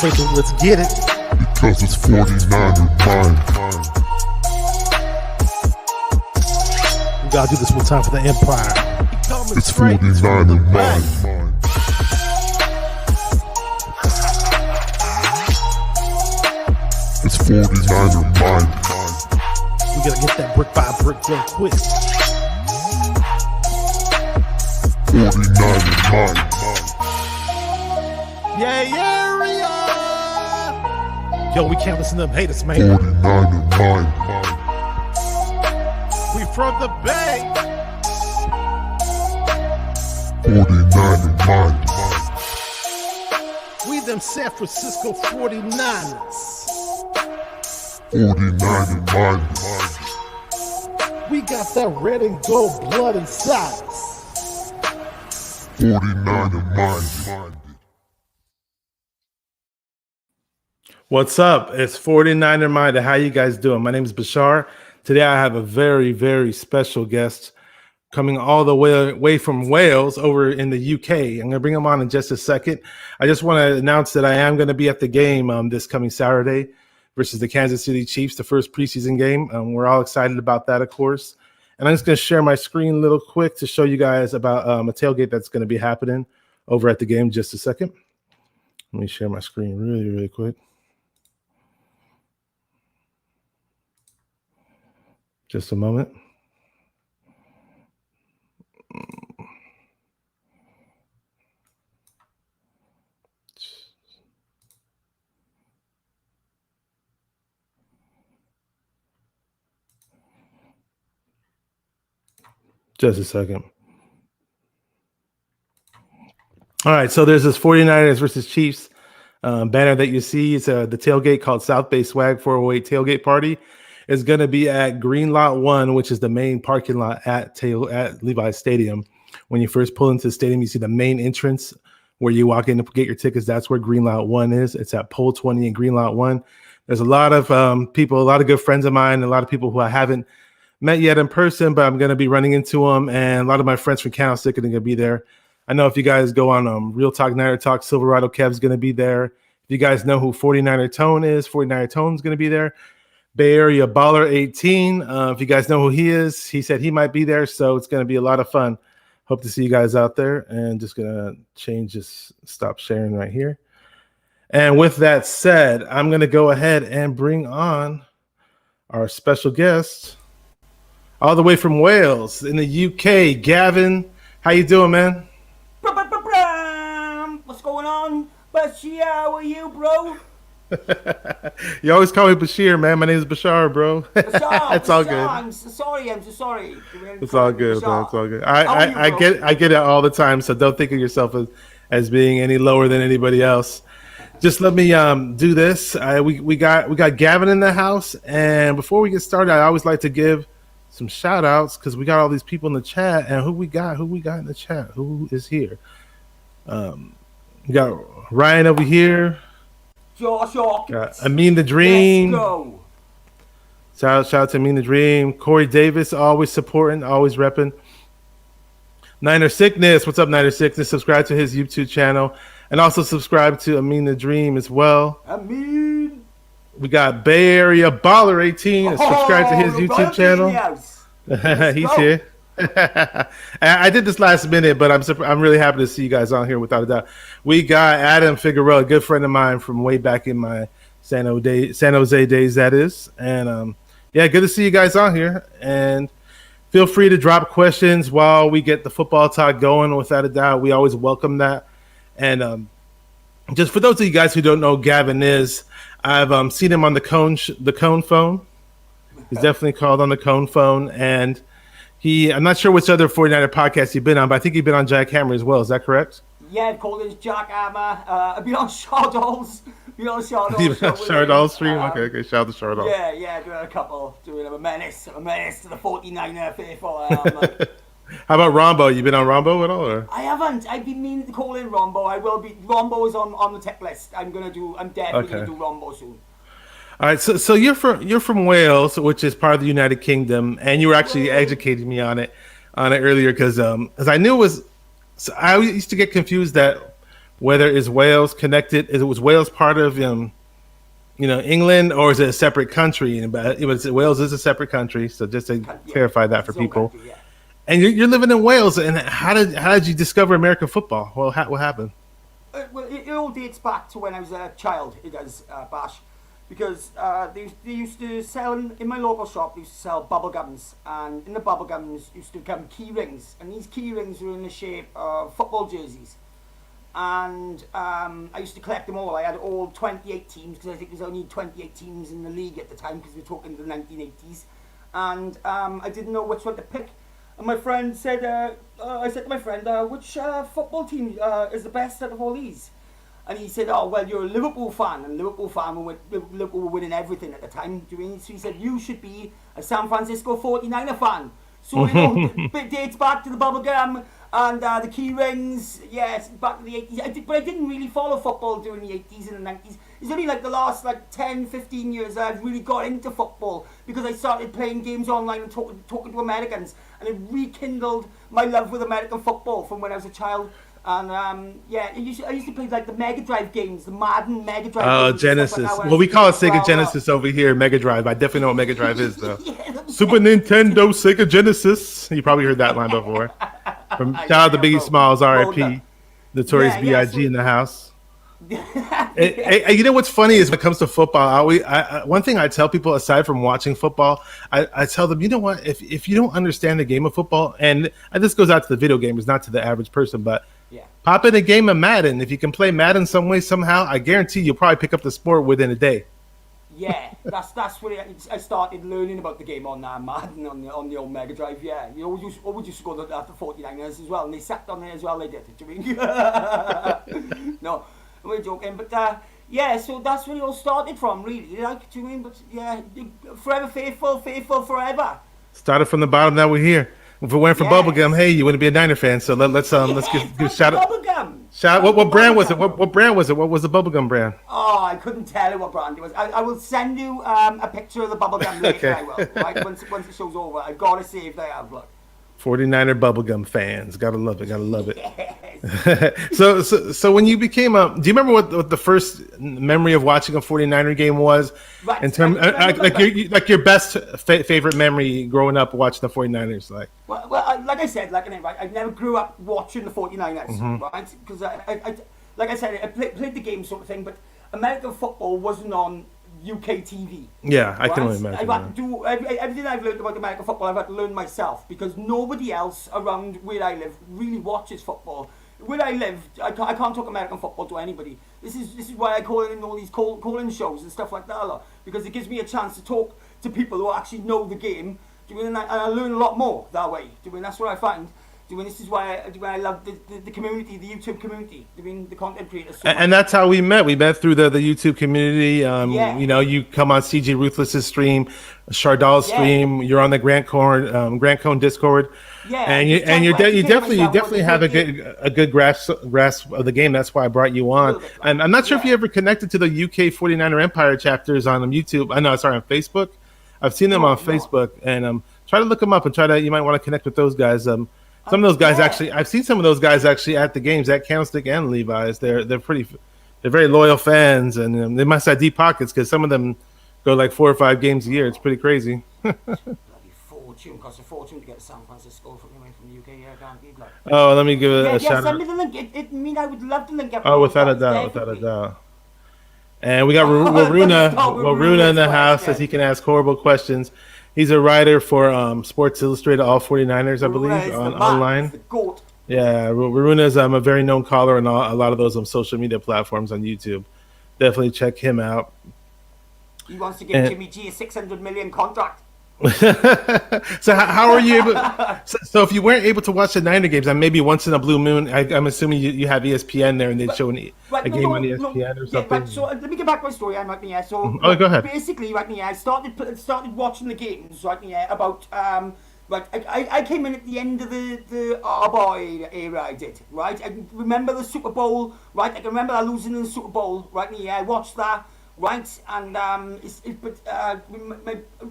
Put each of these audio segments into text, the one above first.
Let's get it. Because it's 49er time. We gotta do this one time for the Empire. It's 49er time. It's 49er mind. We gotta get that brick by brick real quick. 49er mind. Yeah. Yo, we can't listen to them haters, man. 49er mind. We from the Bay. 49er mind. We them San Francisco 49ers. 49er mind. We got that red and gold blood inside us. 49er mind. What's up? It's 49er Mind. How you guys doing? My name is Bashar. Today I have a very, very special guest coming all the way from Wales over in the UK. I'm going to bring him on in just a second. I just want to announce that I am going to be at the game this coming Saturday versus the Kansas City Chiefs, the first preseason game. We're all excited about that, of course. And I'm just going to share my screen a little quick to show you guys about a tailgate that's going to be happening over at the game. Just a second. Let me share my screen really, really quick. Just a moment. Just a second. All right, so there's this 49ers versus Chiefs banner that you see. It's the tailgate called South Bay Swag 408 Tailgate Party. Is going to be at Green Lot 1, which is the main parking lot at Levi's Stadium. When you first pull into the stadium, you see the main entrance where you walk in to get your tickets. That's where Green Lot 1 is. It's at Pole 20 in Green Lot 1. There's a lot of people, a lot of good friends of mine, a lot of people who I haven't met yet in person, but I'm going to be running into them. And a lot of my friends from Candlestick are going to be there. I know if you guys go on Real Talk, Niner Talk, Silverado Kev's going to be there. If you guys know who 49er Tone is, 49er Tone's going to be there. Bay Area Baller 18. If you guys know who he is, he said he might be there, so it's going to be a lot of fun. Hope to see you guys out there. And just going to change this, stop sharing right here. And with that said, I'm going to go ahead and bring on our special guest all the way from Wales in the UK, Gavin. How you doing, man? What's going on? Bashir, how are you, bro? You always call me Bashir, man. My name is Bashar, bro. Bashar, It's all Bashar, good. I'm so sorry. It's all good, man. It's all good. I bro? get it all the time, so don't think of yourself as being any lower than anybody else. Just let me do this. We got Gavin in the house, and before we get started, I always like to give some shout outs because we got all these people in the chat. And who we got in the chat? Who is here? We got Ryan over here. Josh Amin the Dream. Let's go. Shout out to Amin the Dream. Corey Davis, always supporting, always repping. Niner Sickness. What's up, Niner Sickness? Subscribe to his YouTube channel. And also subscribe to Amin the Dream as well. Amin. We got Bay Area Baller 18. Subscribe to his YouTube channel. He's here. I did this last minute, but I'm really happy to see you guys on here without a doubt. We got Adam Figueroa, a good friend of mine from way back in my San Jose days, that is. And yeah, good to see you guys on here. And feel free to drop questions while we get the football talk going. Without a doubt, we always welcome that. And just for those of you guys who don't know, Gavin is. I've seen him on the Cone phone. He's definitely called on the Cone phone, and I'm not sure which other 49er podcast you've been on, but I think you've been on Jack Hammer as well. Is that correct? Yeah, I've called it Jack Hammer. I've been on Shardolls. Shardolls stream? Okay, shout out to Shardolls. Yeah, doing a couple. Doing a menace to the 49er faithful. How about Rombo? You been on Rombo at all? Or? I haven't. I've been meaning to call in Rombo. I will be. Rombo is on the tech list. I'm definitely gonna do Rombo soon. All right, so you're from Wales, which is part of the United Kingdom, and you were actually educating me on it earlier because I knew it was. So I used to get confused that whether is Wales connected? Was Wales part of England, or is it a separate country? But Wales is a separate country, so just to clarify that for people. Country, yeah. And you're living in Wales, and how did you discover American football? Well, what happened? Well, it all dates back to when I was a child. It does, Bash, because they used to sell in my local shop. They used to sell bubble gums, and in the bubble gums used to come key rings, and these key rings were in the shape of football jerseys. And I used to collect them all. I had all 28 teams, because I think there was only 28 teams in the league at the time, because we're talking the 1980s. And I didn't know which one to pick. And my friend said, I said to my friend, which football team is the best out of all these? And he said, oh, well, you're a Liverpool fan, and Liverpool were winning everything at the time. So he said, you should be a San Francisco 49er fan. So it dates back to the bubblegum and the key rings, yes, back to the 80s. But I didn't really follow football during the 80s and the 90s. It's only like the last 10, 15 years that I've really got into football, because I started playing games online and talking to Americans, and it rekindled my love with American football from when I was a child. And I used to play the Mega Drive games, the Madden Mega Drive games. Oh, Genesis. Well, we call it Sega Genesis over here, Mega Drive. I definitely know what Mega Drive is, though. Super Nintendo, Sega Genesis. You probably heard that line before. Shout out to Biggie Smalls, R.I.P. Notorious B.I.G. in the house. You know what's funny is when it comes to football, one thing I tell people, aside from watching football, I tell them, you know what, if you don't understand the game of football, and this goes out to the video gamers, not to the average person, but pop in a game of Madden. If you can play Madden some way, somehow, I guarantee you'll probably pick up the sport within a day. Yeah, that's where I started learning about the game on Madden on the old Mega Drive. Yeah, you always used to go to the 49ers as well, and they sat on there as well. They did. Do you mean? No, we're joking, but so that's where it all started from, really. Do you mean? But yeah, forever faithful forever. Started from the bottom. Now we're here. If it went for bubblegum, hey, you wouldn't be a Niner fan. So let's give shout out. Bubblegum. What brand was it? What brand was it? What was the bubblegum brand? Oh, I couldn't tell you what brand it was. I will send you a picture of the bubblegum later. Okay. I will. Right, once the show's over, I've got to see if they have. Look. 49er bubblegum fans, gotta love it. Yes. So when you became do you remember what the first memory of watching a 49er game was? Right. In terms your best favorite memory growing up watching the 49ers, like. Well, like I said, I never grew up watching the 49ers, right? Because I like I said, I played the game sort of thing, but American football wasn't on UK TV. Yeah, I can only imagine. I've had to do everything I've learned about American football. I've had to learn myself, because nobody else around where I live really watches football. Where I live, I can't talk American football to anybody. This is why I call in all these call-in shows and stuff like that, because it gives me a chance to talk to people who actually know the game. And I learn a lot more that way. That's what I find. This is why I love the community, the YouTube community, the content creators. So and that's how we met. We met through the YouTube community. You come on CG Ruthless's stream, Shardal's stream. You're on the Grant Cone Discord. Yeah, and you definitely have a good grasp of the game. That's why I brought you on. And I'm not sure if you ever connected to the UK 49er Empire chapters on YouTube. On Facebook. I've seen them on Facebook, and try to look them up and you might want to connect with those guys. Some of those guys actually, I've seen some of those guys actually at the games at Candlestick and Levi's. They're very loyal fans, and they must have deep pockets, because some of them go like 4 or 5 games a year. It's pretty crazy. Costs a fortune to get to San Francisco from the UK. Yeah, can't be like. Oh, let me give it a shout out. Send me the link. I would love to link up. Oh, without a doubt. And we got Waruna in the house, says he can ask horrible questions. He's a writer for Sports Illustrated, all 49ers, I believe, online. The GOAT. Yeah, Waruna is a very known caller on a lot of those social media platforms on YouTube. Definitely check him out. He wants to give Jimmy G a $600 million contract. So how are you able? So if you weren't able to watch the Niner games, and maybe once in a blue moon, I'm assuming you have ESPN there, and they'd show a game on ESPN or something. Right, so let me get back to my story. Go ahead. Basically, I started watching the games. About I came in at the end of the Arbor era. I did. Right, I remember the Super Bowl. Right, I can remember losing in the Super Bowl. Right, I watched that. Right, and I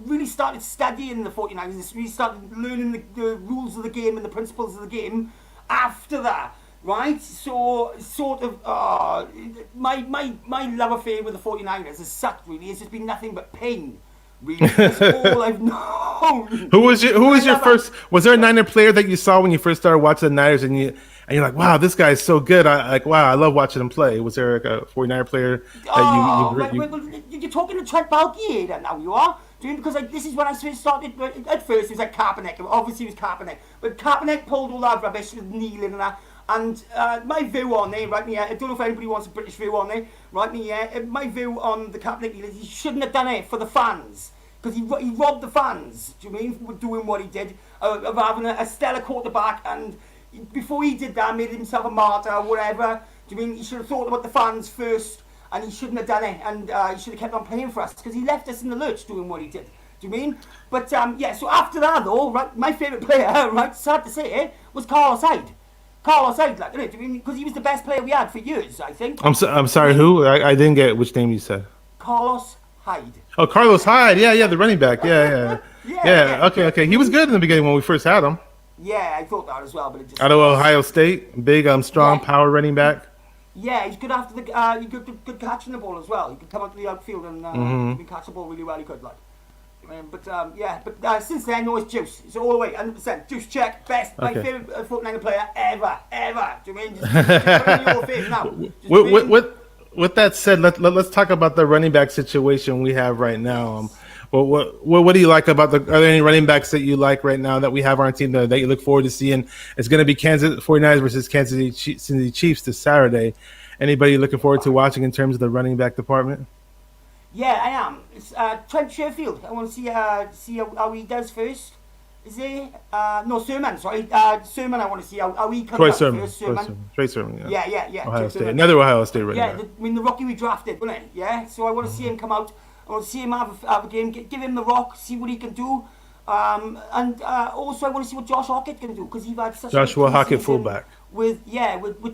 really started studying the 49ers. Really started learning the rules of the game and the principles of the game after that. right? So sort of my love affair with the 49ers has sucked really. It's just been nothing but pain. Really, that's all I've known. Who was your first? Was there a Niner player that you saw when you first started watching the Niners, and you're like, wow, this guy's so good. Wow, I love watching him play. Was there like a 49er player that you're talking to Trent Baalke now, you are? Because this is when I first started. At first, it was like Kaepernick. Obviously, it was Kaepernick, but Kaepernick pulled all that rubbish with kneeling and that. And my view on it, right? I don't know if anybody wants a British view on it, right? My view on the Kaepernick is he shouldn't have done it for the fans. Because he robbed the fans, do you mean, doing what he did, of having a stellar quarterback, and before he did that, made himself a martyr or whatever. Do you mean he should have thought about the fans first, and he shouldn't have done it, and he should have kept on playing for us, because he left us in the lurch doing what he did. Do you mean? But yeah, so after that though, right, my favourite player, right, sad to say, was Carlos Hyde. Carlos Hyde, like, do you mean, because he was the best player we had for years, I think. I'm sorry, who? I didn't get which name you said. Carlos Hyde. Oh, Carlos Hyde. Yeah, the running back. Yeah. Okay. He was good in the beginning when we first had him. Yeah, I thought that as well, but it just out of Ohio State, big, strong, power running back. Yeah, he's good after the. He good catching the ball as well. He could come up to the outfield and catch the ball really well. He could but since then, no, it's Juice. It's all the way, 100%. Juice check, best, my favourite 49er player ever. Do you mean? Just put in your face now. With that said, let's talk about the running back situation we have right now. What do you like about are there any running backs that you like right now that we have on our team that you look forward to seeing? It's going to be Kansas 49ers versus Kansas City Chiefs this Saturday. Anybody looking forward to watching in terms of the running back department? Yeah, I am. It's Trent Sherfield. I want to see how he does first. Is he? No, Sermon. Sorry, Sermon. I want to see how he comes up first. Trey Sermon. Yeah. Ohio State. Another Ohio State running back. I mean, the rookie we drafted, wasn't it? Yeah. So I want to see him come out. I want to see him have a game. Give him the rock. See what he can do. And also I want to see what Josh Hockett can do, because he's had such Joshua Hockett fullback. With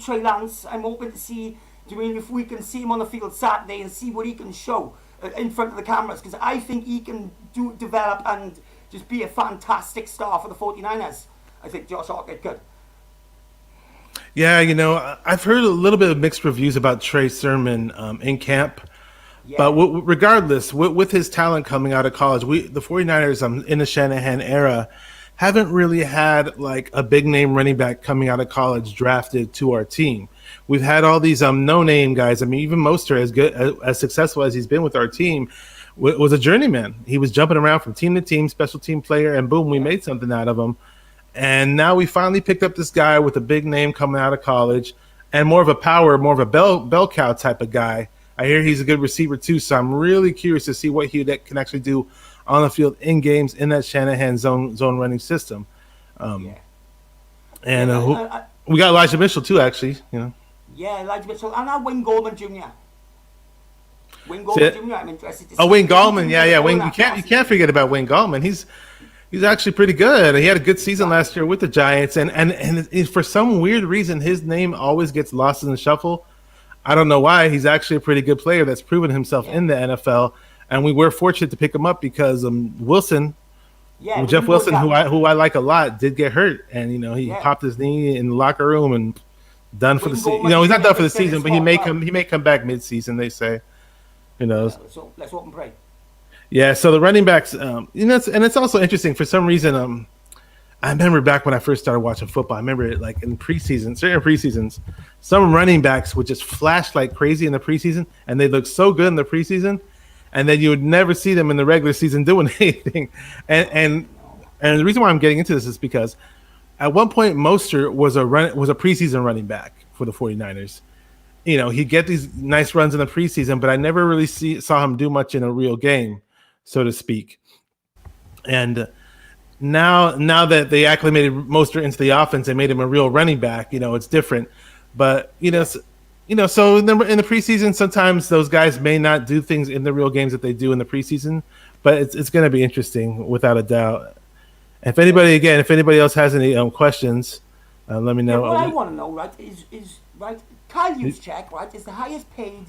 Trey Lance. I'm hoping to see. Do you mean if we can see him on the field Saturday and see what he can show in front of the cameras, because I think he can develop and just be a fantastic star for the 49ers. I think Josh Hockett could. Yeah, I've heard a little bit of mixed reviews about Trey Sermon in camp. Yeah. But regardless, with his talent coming out of college, the 49ers in the Shanahan era haven't really had like a big name running back coming out of college drafted to our team. We've had all these no-name guys. I mean, even Mostert, as successful as he's been with our team, was a journeyman. He was jumping around from team to team, special team player, and boom, we made something out of him. And now we finally picked up this guy with a big name coming out of college and more of a bell cow type of guy. I hear he's a good receiver too, so I'm really curious to see what he can actually do on the field in games in that Shanahan zone running system. We got Elijah Mitchell too, actually. Yeah, Elijah Mitchell, and now Wayne Gallman Jr. I'm interested to see. Oh, Wayne Gallman, yeah. Wayne, you can't forget about Wayne Gallman. He's actually pretty good. He had a good season last year with the Giants, and for some weird reason, his name always gets lost in the shuffle. I don't know why. He's actually a pretty good player that's proven himself in the NFL, and we were fortunate to pick him up because Wilson, Jeff Wilson, who I like a lot, did get hurt, and he popped his knee in the locker room and done for the season. He's not done for the season, but he may come back mid-season. They say, So let's hope and pray. Yeah. So the running backs, and it's also interesting for some reason. I remember back when I first started watching football. I remember like in certain preseasons, some running backs would just flash like crazy in the preseason, and they look so good in the preseason, and then you would never see them in the regular season doing anything. And the reason why I'm getting into this is because at one point Mostert was a preseason running back for the 49ers. He'd get these nice runs in the preseason, but I never really saw him do much in a real game, so to speak. And now that they acclimated Mostert into the offense and made him a real running back, it's different. But so in the preseason, sometimes those guys may not do things in the real games that they do in the preseason. But it's going to be interesting without a doubt. If anybody else has any questions, let me know. What I want to know, right, is right. Kyle Juszczyk, right, is the highest paid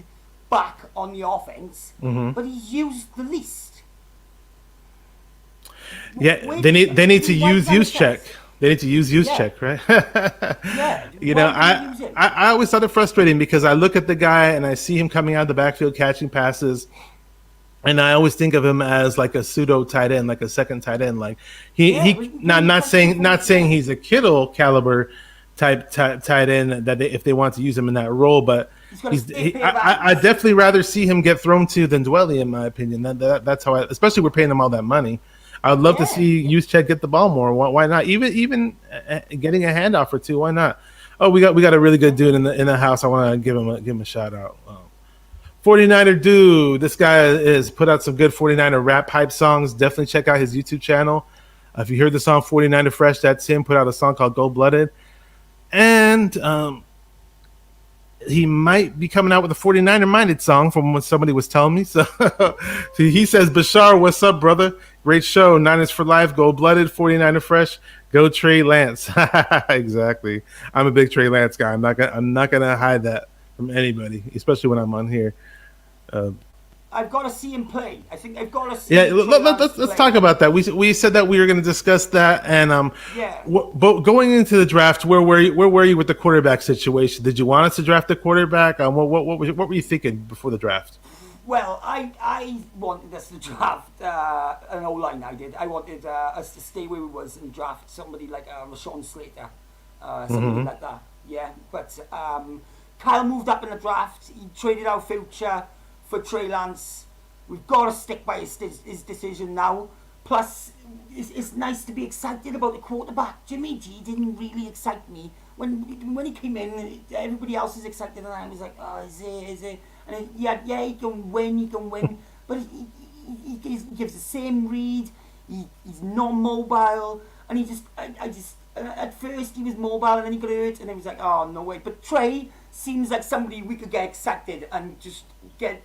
back on the offense, but he's used the least. Yeah, they need to use Juszczyk. They need to use Yeah. check, right? Yeah. You know, Why do you use him? I always thought it frustrating because I look at the guy and I see him coming out of the backfield catching passes, and I always think of him as like a pseudo tight end, like a second tight end. Like he not saying he's a Kittle caliber type tight end that if they want to use him in that role, but I definitely rather see him get thrown to than Dwelly, in my opinion. That's how especially we're paying him all that money. I would love to see Juszczyk get the ball more. Why not? Even getting a handoff or two. Why not? Oh, we got a really good dude in the house. I want to give him a shout out. 49er dude. This guy has put out some good 49er rap hype songs. Definitely check out his YouTube channel. If you heard the song 49er Fresh, that's him. Put out a song called Gold Blooded. And he might be coming out with a 49er minded song from what somebody was telling me. So he says, Bashar, what's up, brother? Great show. Niners for life. Gold blooded. 49er fresh. Go Trey Lance. Exactly. I'm a big Trey Lance guy. I'm not gonna hide that from anybody, especially when I'm on here. I've got to see him play. I think I've got to see. Yeah, let's talk about that. We said that we were going to discuss that, and but going into the draft, where were you with the quarterback situation? Did you want us to draft a quarterback? What were you thinking before the draft? Well, I wanted us to draft an O-line. I wanted us to stay where we was and draft somebody like Rashawn Slater, somebody like that. Yeah, but Kyle moved up in the draft. He traded our future for Trey Lance. We've got to stick by his decision now. Plus, it's nice to be excited about the quarterback. Jimmy G didn't really excite me. When he came in, everybody else is excited, and I was like, oh, is it? And he can win. But he gives the same read. He's non-mobile, and at first he was mobile, and then he got hurt, and then he was like, oh, no way. But Trey seems like somebody we could get excited and just get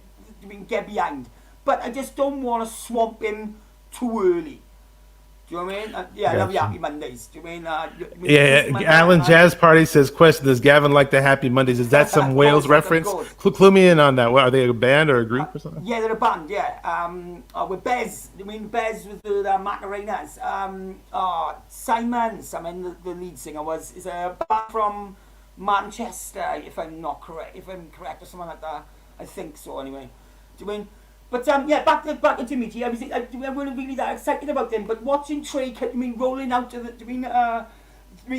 behind. But I just don't want to swamp him too early. Do you know what I mean? I love your Happy Mondays. Do you mean? Alan Jazz Party says, question, does Gavin like the Happy Mondays? Is that some Wales reference? Clue me in on that. What, are they a band or a group or something? Yeah, they're a band, yeah. With Bez. I mean, Bez with the Macarenas. Simon, the lead singer, is a band from Manchester, if I'm correct or something like that. I think so, anyway. Do you mean? But back to Jimmy G. I wasn't really that excited about him. But watching Trey, rolling out to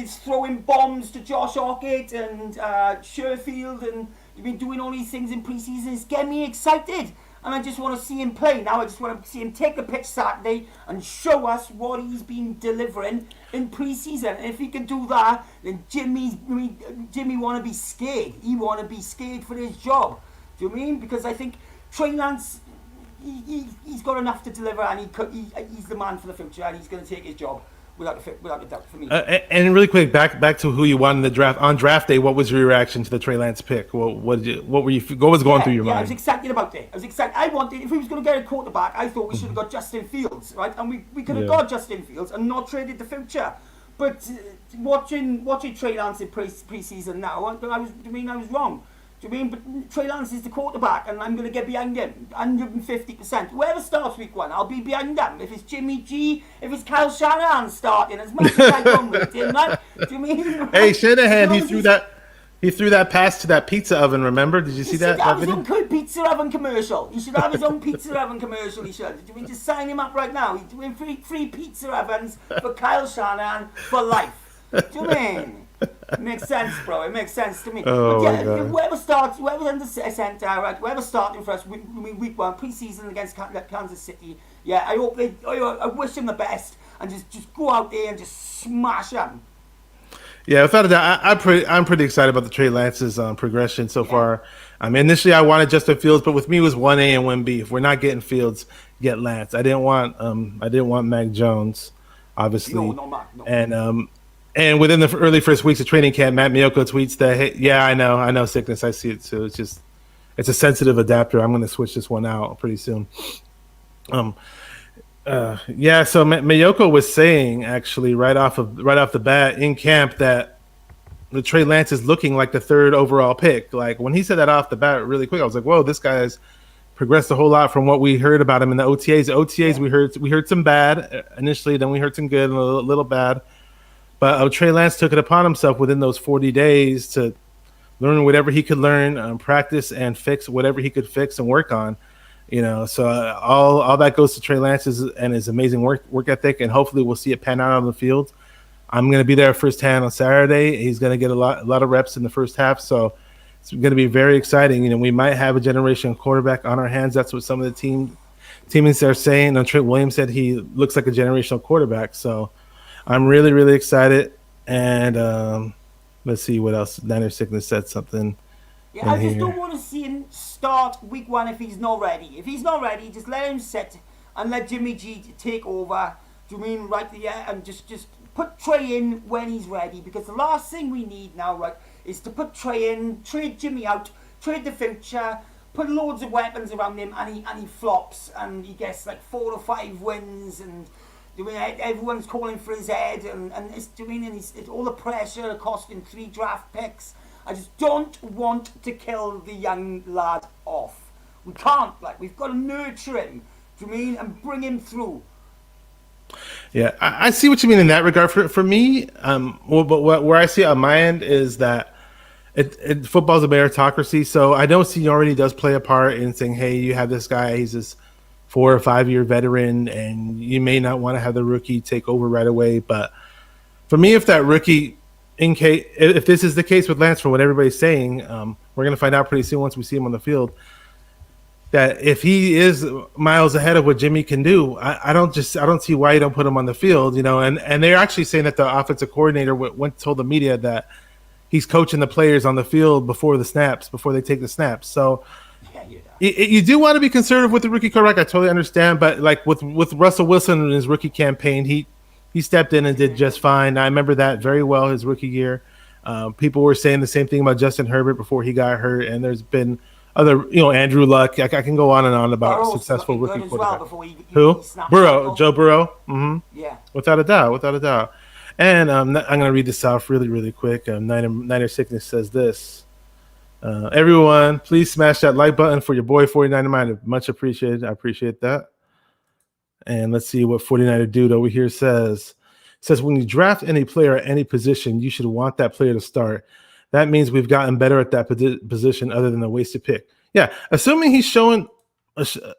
throwing bombs to Josh Orchid and Sherfield, and doing all these things in preseason, it's getting me excited. And I just want to see him play. Now I just want to see him take a pitch Saturday and show us what he's been delivering in preseason. And if he can do that, then Jimmy want to be scared. He want to be scared for his job. Do you know what I mean? Because I think Trey Lance, he's got enough to deliver, and he's the man for the future, and he's going to take his job without a doubt for me. And really quick, back to who you won in the draft. On draft day, what was your reaction to the Trey Lance pick? What was going through your mind? I was excited about it. I wanted, if we was going to get a quarterback, I thought we should have got Justin Fields, right? And we could have got Justin Fields and not traded the future. But watching Trey Lance in preseason now, I was wrong. Do you mean? But Trey Lance is the quarterback, and I'm going to get behind him 150%. Whoever starts week 1, I'll be behind them. If it's Jimmy G, if it's Kyle Shanahan starting, as much as I don't with him, right? Do you mean? Hey, Shanahan, he threw that pass to that pizza oven. Remember? Did you see that? He should have his own pizza oven commercial. He should have his own pizza oven commercial. He should. Do you mean just sign him up right now? He's doing free pizza ovens for Kyle Shanahan for life. Do you mean? It makes sense, bro. It makes sense to me. Oh, but whoever's under centre, right? Whoever's starting for us week 1, preseason against Kansas City. Yeah, I wish him the best, and just go out there and just smash him. Yeah, without a doubt, I'm pretty excited about the Trey Lance's progression so far. Initially I wanted Justin Fields, but with me it was 1A and 1B. If we're not getting Fields, get Lance. I didn't want Mac Jones, obviously. No. And within the early first weeks of training camp, Matt Miyoko tweets that, hey, yeah, I know sickness. I see it too. It's a sensitive adapter. I'm going to switch this one out pretty soon. So Miyoko was saying actually right off the bat in camp that the Trey Lance is looking like the 3rd overall pick. Like when he said that off the bat really quick, I was like, whoa, this guy's progressed a whole lot from what we heard about him in the OTAs. We heard some bad initially, then we heard some good and a little bad. But Trey Lance took it upon himself within those 40 days to learn whatever he could learn, practice and fix whatever he could fix and work on. So all that goes to Trey Lance's and his amazing work ethic, and hopefully we'll see it pan out on the field. I'm going to be there firsthand on Saturday. He's going to get a lot of reps in the first half, so it's going to be very exciting. We might have a generational quarterback on our hands. That's what some of the teammates are saying. And Trent Williams said he looks like a generational quarterback, so I'm really, really excited. And let's see what else. Niner Sickness said something. Yeah, I just don't want to see him start week 1 if he's not ready. If he's not ready, just let him sit and let Jimmy G take over. Do you mean right there? And just put Trey in when he's ready, because the last thing we need now, right, is to put Trey in, trade Jimmy out, trade the future, put loads of weapons around him, and he flops and he gets like 4 or 5 wins, and everyone's calling for his head, and it's all the pressure costing 3 draft picks. I just don't want to kill the young lad off. We can't, we've got to nurture him, do you mean, and bring him through. Yeah, I see what you mean in that regard. For me, but where I see it on my end is that football's a meritocracy. So I know seniority does play a part in saying, hey, you have this guy, he's this 4 or 5 year veteran, and you may not want to have the rookie take over right away. But for me, if that rookie, if this is the case with Lance, from what everybody's saying, we're going to find out pretty soon once we see him on the field, that if he is miles ahead of what Jimmy can do, I don't see why you don't put him on the field, and they're actually saying that the offensive coordinator told the media that he's coaching the players on the field before they take the snaps. So you do want to be conservative with the rookie quarterback. I totally understand, but with Russell Wilson in his rookie campaign, he stepped in and did just fine. I remember that very well, his rookie year. People were saying the same thing about Justin Herbert before he got hurt, and there's been other, Andrew Luck. I can go on and on about successful rookie quarterback. Who? Burrow, Joe Burrow. Mm-hmm. Yeah. Without a doubt. And I'm going to read this off really, really quick. Niner Sickness says this. Everyone, please smash that like button for your boy 49er Mind. Much appreciated. I appreciate that. And let's see what 49er Dude over here says. It says, when you draft any player at any position, you should want that player to start. That means we've gotten better at that position other than a wasted pick. Yeah, assuming he's showing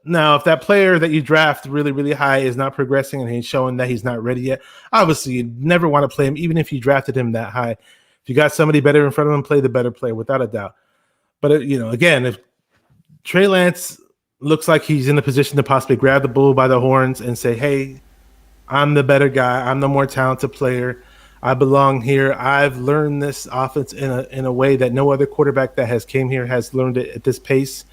now, if that player that you draft really, really high is not progressing and he's showing that he's not ready yet, obviously you never want to play him, even if you drafted him that high. If you got somebody better in front of him, play the better player, without a doubt. But, again, if Trey Lance looks like he's in a position to possibly grab the bull by the horns and say, hey, I'm the better guy, I'm the more talented player, I belong here. I've learned this offense in a way that no other quarterback that has came here has learned it at this pace,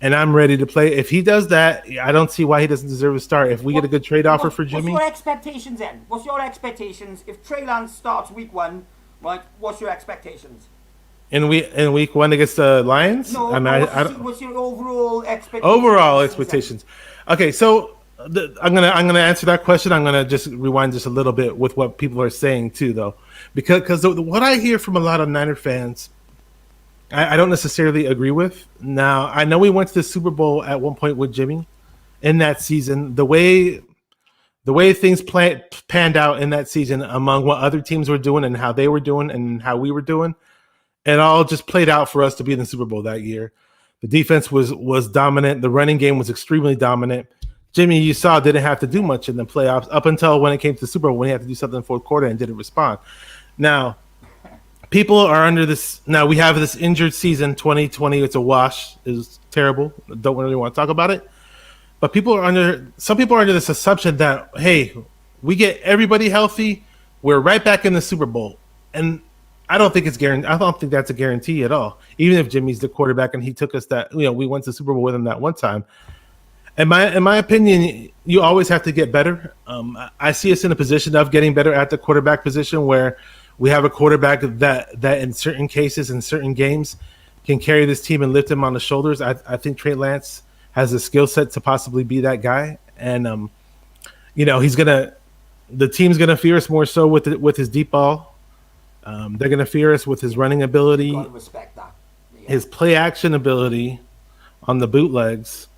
and I'm ready to play. If he does that, I don't see why he doesn't deserve a start. If we get a good trade offer for Jimmy. What's your expectations then? What's your expectations if Trey Lance starts week 1? Right? What's your expectations? In week 1 against the Lions? No. What's your overall expectations? Overall expectations. Okay, so I'm gonna answer that question. I'm gonna just rewind just a little bit with what people are saying too, though, because what I hear from a lot of Niner fans, I don't necessarily agree with. Now, I know we went to the Super Bowl at one point with Jimmy in that season. The way things panned out in that season among what other teams were doing and how they were doing and how we were doing, it all just played out for us to be in the Super Bowl that year. The defense was dominant. The running game was extremely dominant. Jimmy, you saw, didn't have to do much in the playoffs up until when it came to the Super Bowl, when he had to do something in the fourth quarter and didn't respond. Now, people are under this. Now, we have this injured season, 2020. It's a wash. It's terrible. Don't really want to talk about it. But some people are under this assumption that, hey, we get everybody healthy, we're right back in the Super Bowl. And I don't think it's guaranteed. I don't think that's a guarantee at all. Even if Jimmy's the quarterback and he took us we went to the Super Bowl with him that one time. In my opinion, you always have to get better. I see us in a position of getting better at the quarterback position, where we have a quarterback that in certain cases, in certain games, can carry this team and lift him on the shoulders. I think Trey Lance has the skill set to possibly be that guy, and the team's gonna fear us more so with his deep ball. They're gonna fear us with his running ability, Gotta respect that. Yeah. his play action ability on the bootlegs.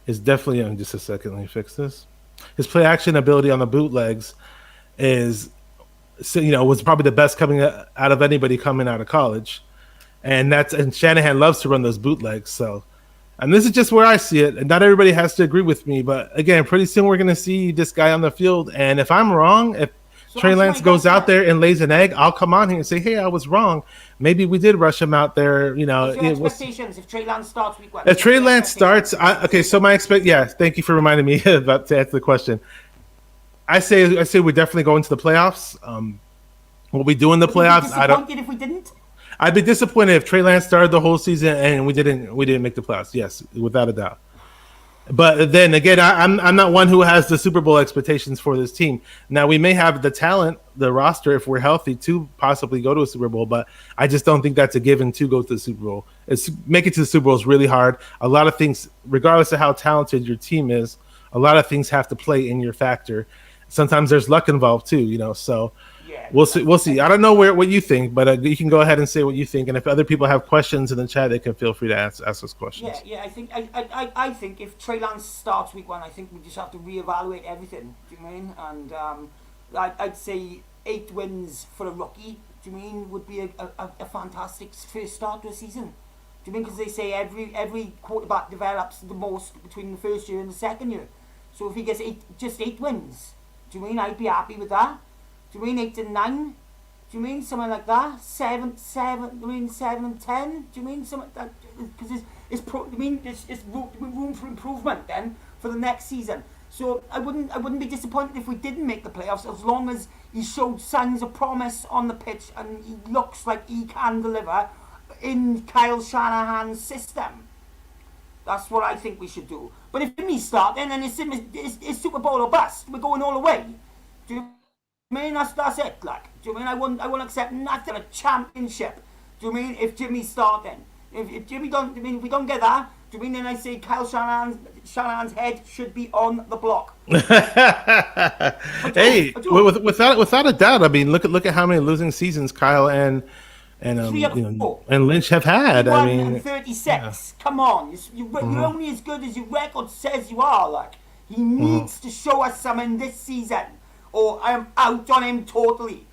Is definitely just a second. Let me fix this. His play action ability on the bootlegs is so, was probably the best coming out of anybody coming out of college. And Shanahan loves to run those bootlegs. So, and this is just where I see it. And not everybody has to agree with me, but again, pretty soon we're going to see this guy on the field. And if I'm wrong, if Trey Lance goes out there and lays an egg, I'll come on here and say, hey, I was wrong. Maybe we did rush him out there. Expectations if Trey Lance starts week 1. If Trey Lance starts, so thank you for reminding me about to answer the question. I say we definitely go into the playoffs. What we do in the playoffs, I don't. If we didn't, I'd be disappointed if Trey Lance started the whole season and we didn't make the playoffs. Yes, without a doubt. But then again, I'm not one who has the Super Bowl expectations for this team. Now we may have the talent, the roster, if we're healthy, to possibly go to a Super Bowl. But I just don't think that's a given to go to the Super Bowl. Make it to the Super Bowl is really hard. A lot of things, regardless of how talented your team is, a lot of things have to play in your factor. Sometimes there's luck involved too. So. Yeah, we'll see. I don't know what you think, but you can go ahead and say what you think. And if other people have questions in the chat, they can feel free to ask those questions. Yeah. I think if Trey Lance starts week 1, I think we just have to reevaluate everything. Do you mean? And I'd say 8 wins for a rookie. Do you mean would be a fantastic first start to a season? Do you mean because they say every quarterback develops the most between the first year and the second year? So if he gets 8 wins, do you mean I'd be happy with that? Do you mean 8 and 9? Do you mean something like that? 7. Do you mean 7 and 10? Do you mean something like that? Because it's room for improvement then for the next season. So I wouldn't be disappointed if we didn't make the playoffs as long as he showed signs of promise on the pitch and he looks like he can deliver in Kyle Shanahan's system. That's what I think we should do. But if Jimmy's starting and it's Super Bowl or bust, we're going all the way. Do you mean that's it? Like, do you mean I won't accept nothing a championship? Do you mean if Jimmy's starting? If Jimmy don't, do you mean if we don't get that? Do you mean then I say Kyle Shanahan's head should be on the block? Hey, without a doubt. I mean, look at how many losing seasons Kyle and Lynch have had. 36. Yeah. Come on, you're only as good as your record says you are. Like he needs to show us something this season, or I am out on him totally.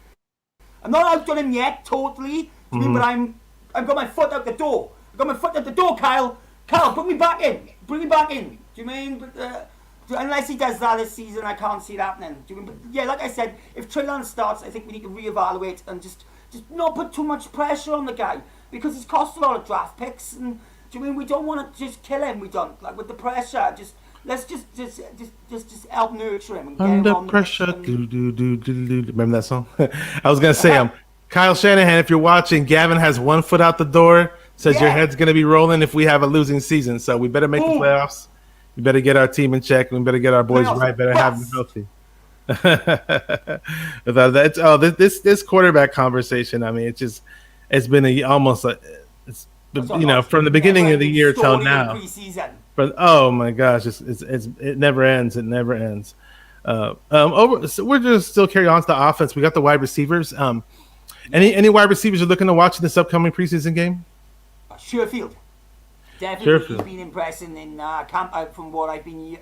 I'm not out on him yet, totally. But I've got my foot out the door. I've got my foot out the door, Kyle. Kyle, bring me back in. Do you mean? But unless he does that this season, I can't see it happening. Do you mean? But yeah, like I said, if Trey Lance starts, I think we need to reevaluate and just not put too much pressure on the guy because he's cost a lot of draft picks. And do you mean we don't want to just kill him? We don't like with the pressure. Let's just help nurture him and get under him on pressure. The Remember that song? I was gonna say Kyle Shanahan, if you're watching, Gavin has one foot out the door. Says your head's going to be rolling if we have a losing season. So we better make the playoffs. We better get our team in check. We better get our boys right. Better have them healthy. Without that, this quarterback conversation. I mean, it's been from the beginning of the year till now. But oh my gosh, it never ends. It never ends. So we're just still carry on to the offense. We got the wide receivers. Any wide receivers you're looking to watch in this upcoming preseason game? Sherfield. Definitely he's been impressing in camp from what I've been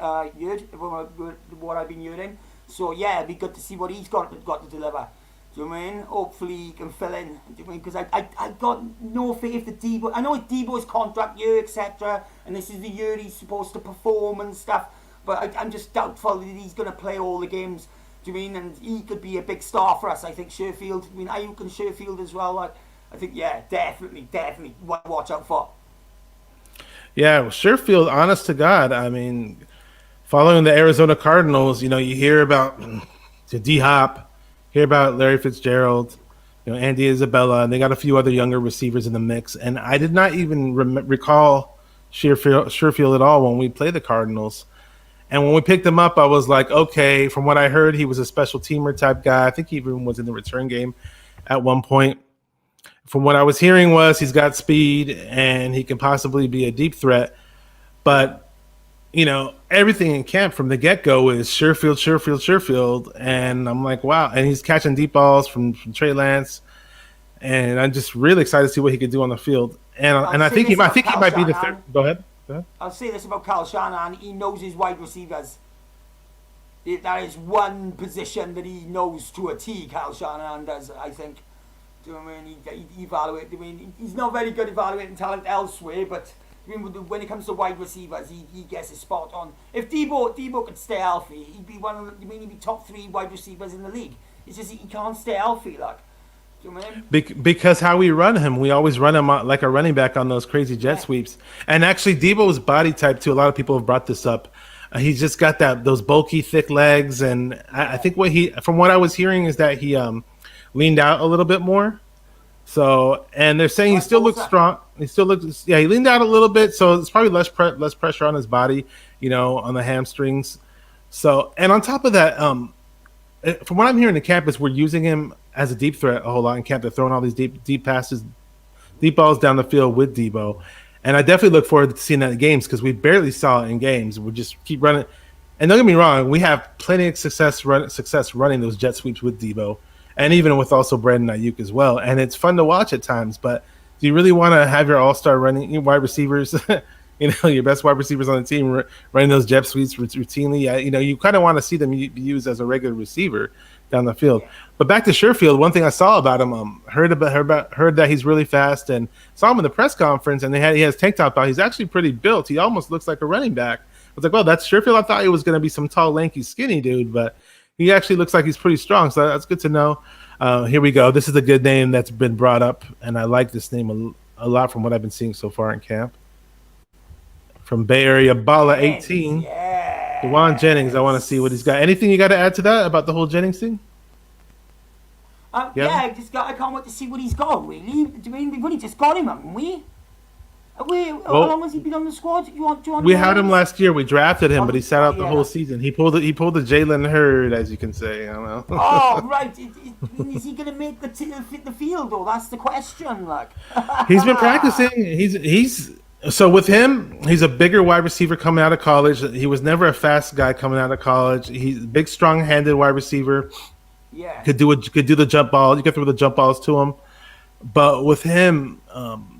hearing. So yeah, it'd be good to see what he's got to deliver. Do you know what I mean? Hopefully he can fill in. Do you know because I got no faith that Debo. I know it's Debo's contract year, etc. And this is the year he's supposed to perform and stuff. But I'm just doubtful that he's going to play all the games. Do you mean? And he could be a big star for us. I think Sherfield. I mean, Ayuk and Sherfield as well. Like. I think, definitely watch out for. Yeah, Sherfield, honest to God, I mean, following the Arizona Cardinals, you hear about D-Hop, hear about Larry Fitzgerald, Andy Isabella, and they got a few other younger receivers in the mix. And I did not even recall Sherfield at all when we played the Cardinals. And when we picked him up, I was like, okay, from what I heard, he was a special teamer type guy. I think he even was in the return game at one point. From what I was hearing was he's got speed and he can possibly be a deep threat. But, everything in camp from the get-go is Sherfield. And I'm like, wow. And he's catching deep balls from Trey Lance. And I'm just really excited to see what he could do on the field. And I think he might be the third. Go ahead. I'll say this about Kyle Shanahan. He knows his wide receivers. That is one position that he knows to a T. Kyle Shanahan does, I think. Do you know what I mean? He evaluate. I mean, he's not very good evaluating talent elsewhere, but I mean, when it comes to wide receivers, he gets his spot on. If Debo could stay healthy, he'd be he'd be top 3 wide receivers in the league. It's just he can't stay healthy, like. Do you know what I mean? Because how we run him, we always run him like a running back on those crazy jet sweeps. And actually, Debo's body type too. A lot of people have brought this up. He's just got those bulky, thick legs, and I think from what I was hearing, is that he leaned out a little bit more. So, and they're saying he still looks strong. He still looks, he leaned out a little bit, so it's probably less pressure on his body, on the hamstrings. So, and on top of that, from what I'm hearing in camp is we're using him as a deep threat a whole lot in camp. They're throwing all these deep passes, deep balls down the field with Debo. And I definitely look forward to seeing that in games because we barely saw it in games. We just keep running. And don't get me wrong, we have plenty of success running those jet sweeps with Debo, and even with also Brandon Ayuk as well. And it's fun to watch at times. But do you really want to have your all-star running wide receivers, your best wide receivers on the team running those jet sweeps routinely? You kind of want to see them be used as a regular receiver down the field. But back to Sherfield, one thing I saw about him, heard that he's really fast, and saw him in the press conference, and he has tank top out. He's actually pretty built. He almost looks like a running back. I was like, well, that's Sherfield. I thought he was going to be some tall, lanky, skinny dude, but he actually looks like he's pretty strong. So that's good to know. Here we go. This is a good name that's been brought up, and I like this name a lot from what I've been seeing so far in camp. From Bay Area, Bala 18. Dewan Jennings, I want to see what he's got. Anything you got to add to that about the whole Jennings thing? I can't wait to see what he's got, really. I mean, we've only just got him, haven't we? How long has he been on the squad? Do you want we had him last year. We drafted him, but he sat out the whole season. He pulled the Jalen Hurd, as you can say. I don't know. Oh, right. Is he going to make the field, though? That's the question. He's been practicing. So with him, he's a bigger wide receiver coming out of college. He was never a fast guy coming out of college. He's a big, strong-handed wide receiver. Yeah. Could do the jump ball. You could throw the jump balls to him. But with him,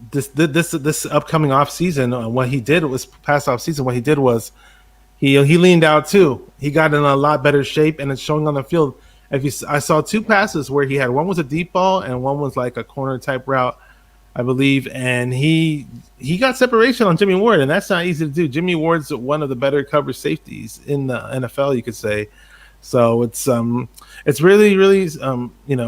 this upcoming off season, what he did was he leaned out too. He got in a lot better shape, and it's showing on the field. I saw 2 passes where he had one was a deep ball and one was like a corner type route, I believe, and he got separation on Jimmy Ward, and that's not easy to do. Jimmy Ward's one of the better cover safeties in the NFL, you could say. So it's really, really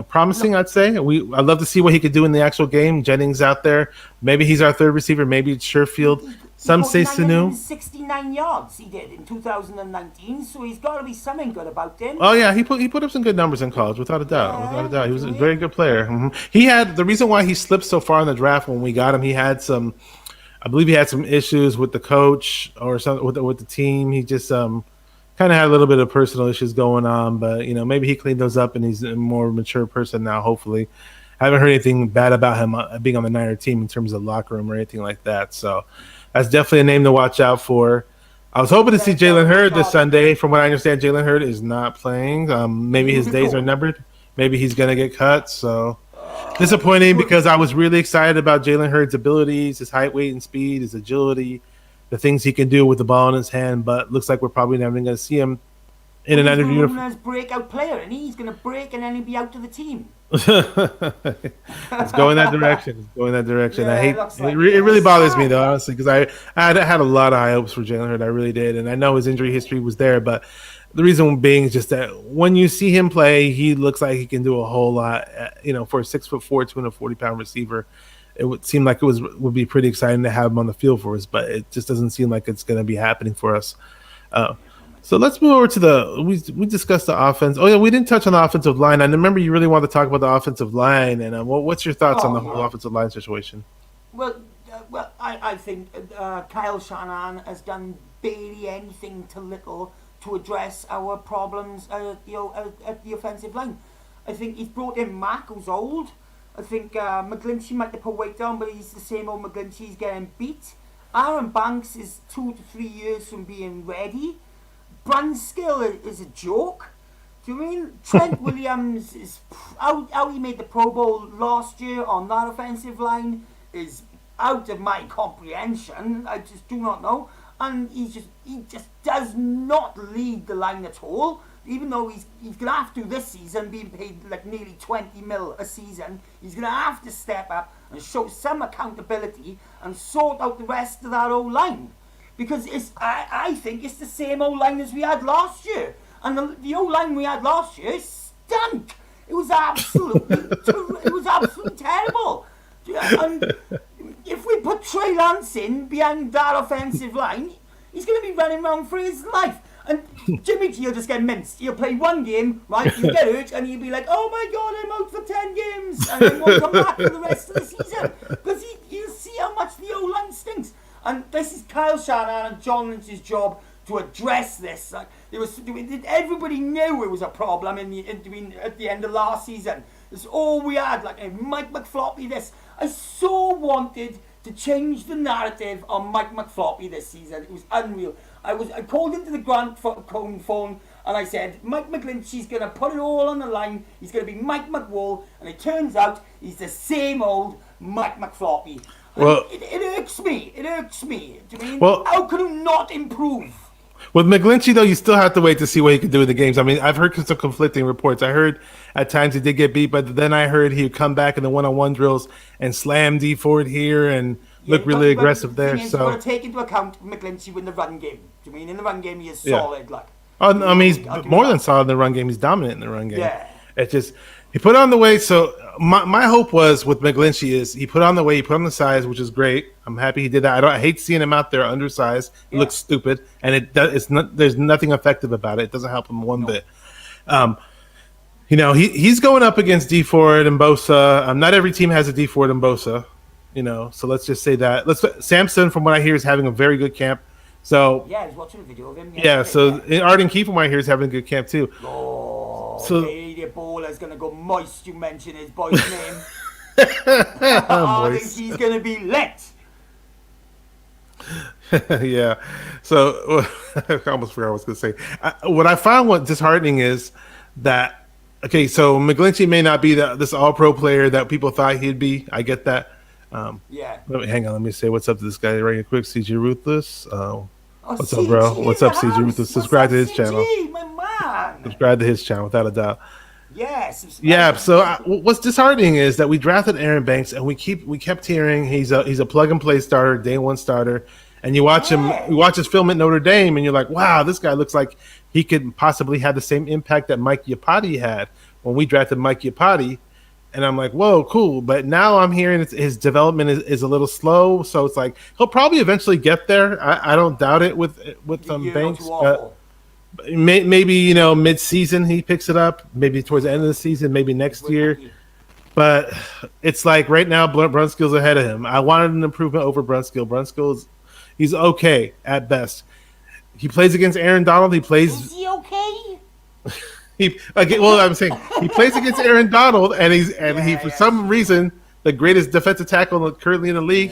promising, I'd say. I'd love to see what he could do in the actual game. Jennings out there, maybe he's our third receiver, maybe it's Sherfield. Some say Sanu. 69 yards he did in 2019, so he's got to be something good about him. Oh yeah, he put up some good numbers in college, without a doubt. He was a very good player. Mm-hmm. He had the reason why he slipped so far in the draft when we got him. I believe he had some issues with the coach or something with the team. He just kind of had a little bit of personal issues going on, but maybe he cleaned those up and he's a more mature person now. Hopefully, I haven't heard anything bad about him being on the Niner team in terms of locker room or anything like that. So that's definitely a name to watch out for. I was hoping to see Jalen Hurd this Sunday. From what I understand, Jalen Hurd is not playing. Maybe his days are numbered. Maybe he's going to get cut. So disappointing because I was really excited about Jalen Hurd's abilities, his height, weight, and speed, his agility, the things he can do with the ball in his hand. But looks like we're probably never going to see him in another uniform. He's breakout player, and he's going to break and then he'll be out to the team. It's going that direction. Yeah, it really bothers me though, honestly, because I had a lot of high hopes for Jalen Hurd. I really did, and I know his injury history was there, but the reason being is just that when you see him play, he looks like he can do a whole lot. For a 6'4", 240-pound receiver, it would seem like would be pretty exciting to have him on the field for us, but it just doesn't seem like it's going to be happening for us. So let's move over to we discussed the offense. Oh yeah, we didn't touch on the offensive line. I remember you really wanted to talk about the offensive line, and what's your thoughts on the whole offensive line situation? Well, I think Kyle Shanahan has done barely anything to little to address our problems at the offensive line. I think he's brought in Mack, who's old. I think McGlinchey might have put weight down, but he's the same old McGlinchey. He's getting beat. Aaron Banks is 2 to 3 years from being ready. Brunskill is a joke. Do you mean Trent Williams is how he made the Pro Bowl last year on that offensive line is out of my comprehension. I just do not know. and he just does not lead the line at all. Even though he's going to have to this season, being paid like nearly 20 mil a season, he's going to have to step up and show some accountability and sort out the rest of that O-line. Because I think it's the same O-line as we had last year. And the O-line we had last year stunk. It was absolutely terrible. And if we put Trey Lance in behind that offensive line, he's going to be running around for his life. And Jimmy G will just get minced. He'll play one game, right? He'll get hurt, and he'll be like, "Oh my God, I'm out for 10 games," and then won't come back for the rest of the season because he'll see how much the O-line stinks. And this is Kyle Shanahan and John Lynch's job to address this. Like, everybody knew it was a problem at the end of last season. It's all we had, like Mike McFloppy. I so wanted to change the narrative on Mike McFloppy this season. It was unreal. I called into the Grant Cohn phone and I said, Mike McGlinchey's going to put it all on the line. He's going to be Mike McWool. And it turns out he's the same old Mike McFloppy. Well, it irks me. It irks me. Do you mean, how can you not improve? With McGlinchey, though, you still have to wait to see what he can do in the games. I mean, I've heard some conflicting reports. I heard at times he did get beat, but then I heard he'd come back in the one-on-one drills and slam D Ford here and look really aggressive there. So you've got to take into account McGlinchey in the run game. Do you mean in the run game he is solid? Like, I mean, he's more than solid in the run game. He's dominant in the run game. Yeah. It's just he put on the weight. So my hope was with McGlinchey is he put on the weight, he put on the size, which is great. I'm happy he did that. I hate seeing him out there undersized. It looks stupid, and there's nothing effective about it. It doesn't help him one bit. You know, he's going up against D Ford and Bosa. Not every team has a D Ford and Bosa. You know, so let's just say that. Samson, from what I hear, is having a very good camp. So yeah, I was watching a video of him. Arden Key, from what I hear, is having a good camp too. The ball is gonna go moist. You mention his boy's name. Arden Key's gonna be lit. Yeah. So I almost forgot what I was gonna say. What I found disheartening is that so McGlinchey may not be this all-pro player that people thought he'd be. I get that. Hang on, let me say what's up to this guy right quick. CG Ruthless. What's up, bro? What's up, CG Ruthless? Subscribe to his channel. My man. Subscribe to his channel, without a doubt. Yes. Yeah. So what's disheartening is that we drafted Aaron Banks, and we kept hearing he's a plug and play starter, day one starter, and you watch his film at Notre Dame, and you're like, wow, this guy looks like he could possibly have the same impact that Mike Iupati had when we drafted Mike Iupati. And I'm like, whoa, cool. But now I'm hearing his development is a little slow. So it's like he'll probably eventually get there. I don't doubt it with Banks. But maybe, mid-season he picks it up. Maybe towards the end of the season, maybe next year. But it's like right now Brunskill's ahead of him. I wanted an improvement over Brunskill. Brunskill he's okay at best. He plays against Aaron Donald. Is he okay? I'm saying he plays against Aaron Donald, and he for some reason the greatest defensive tackle currently in the league.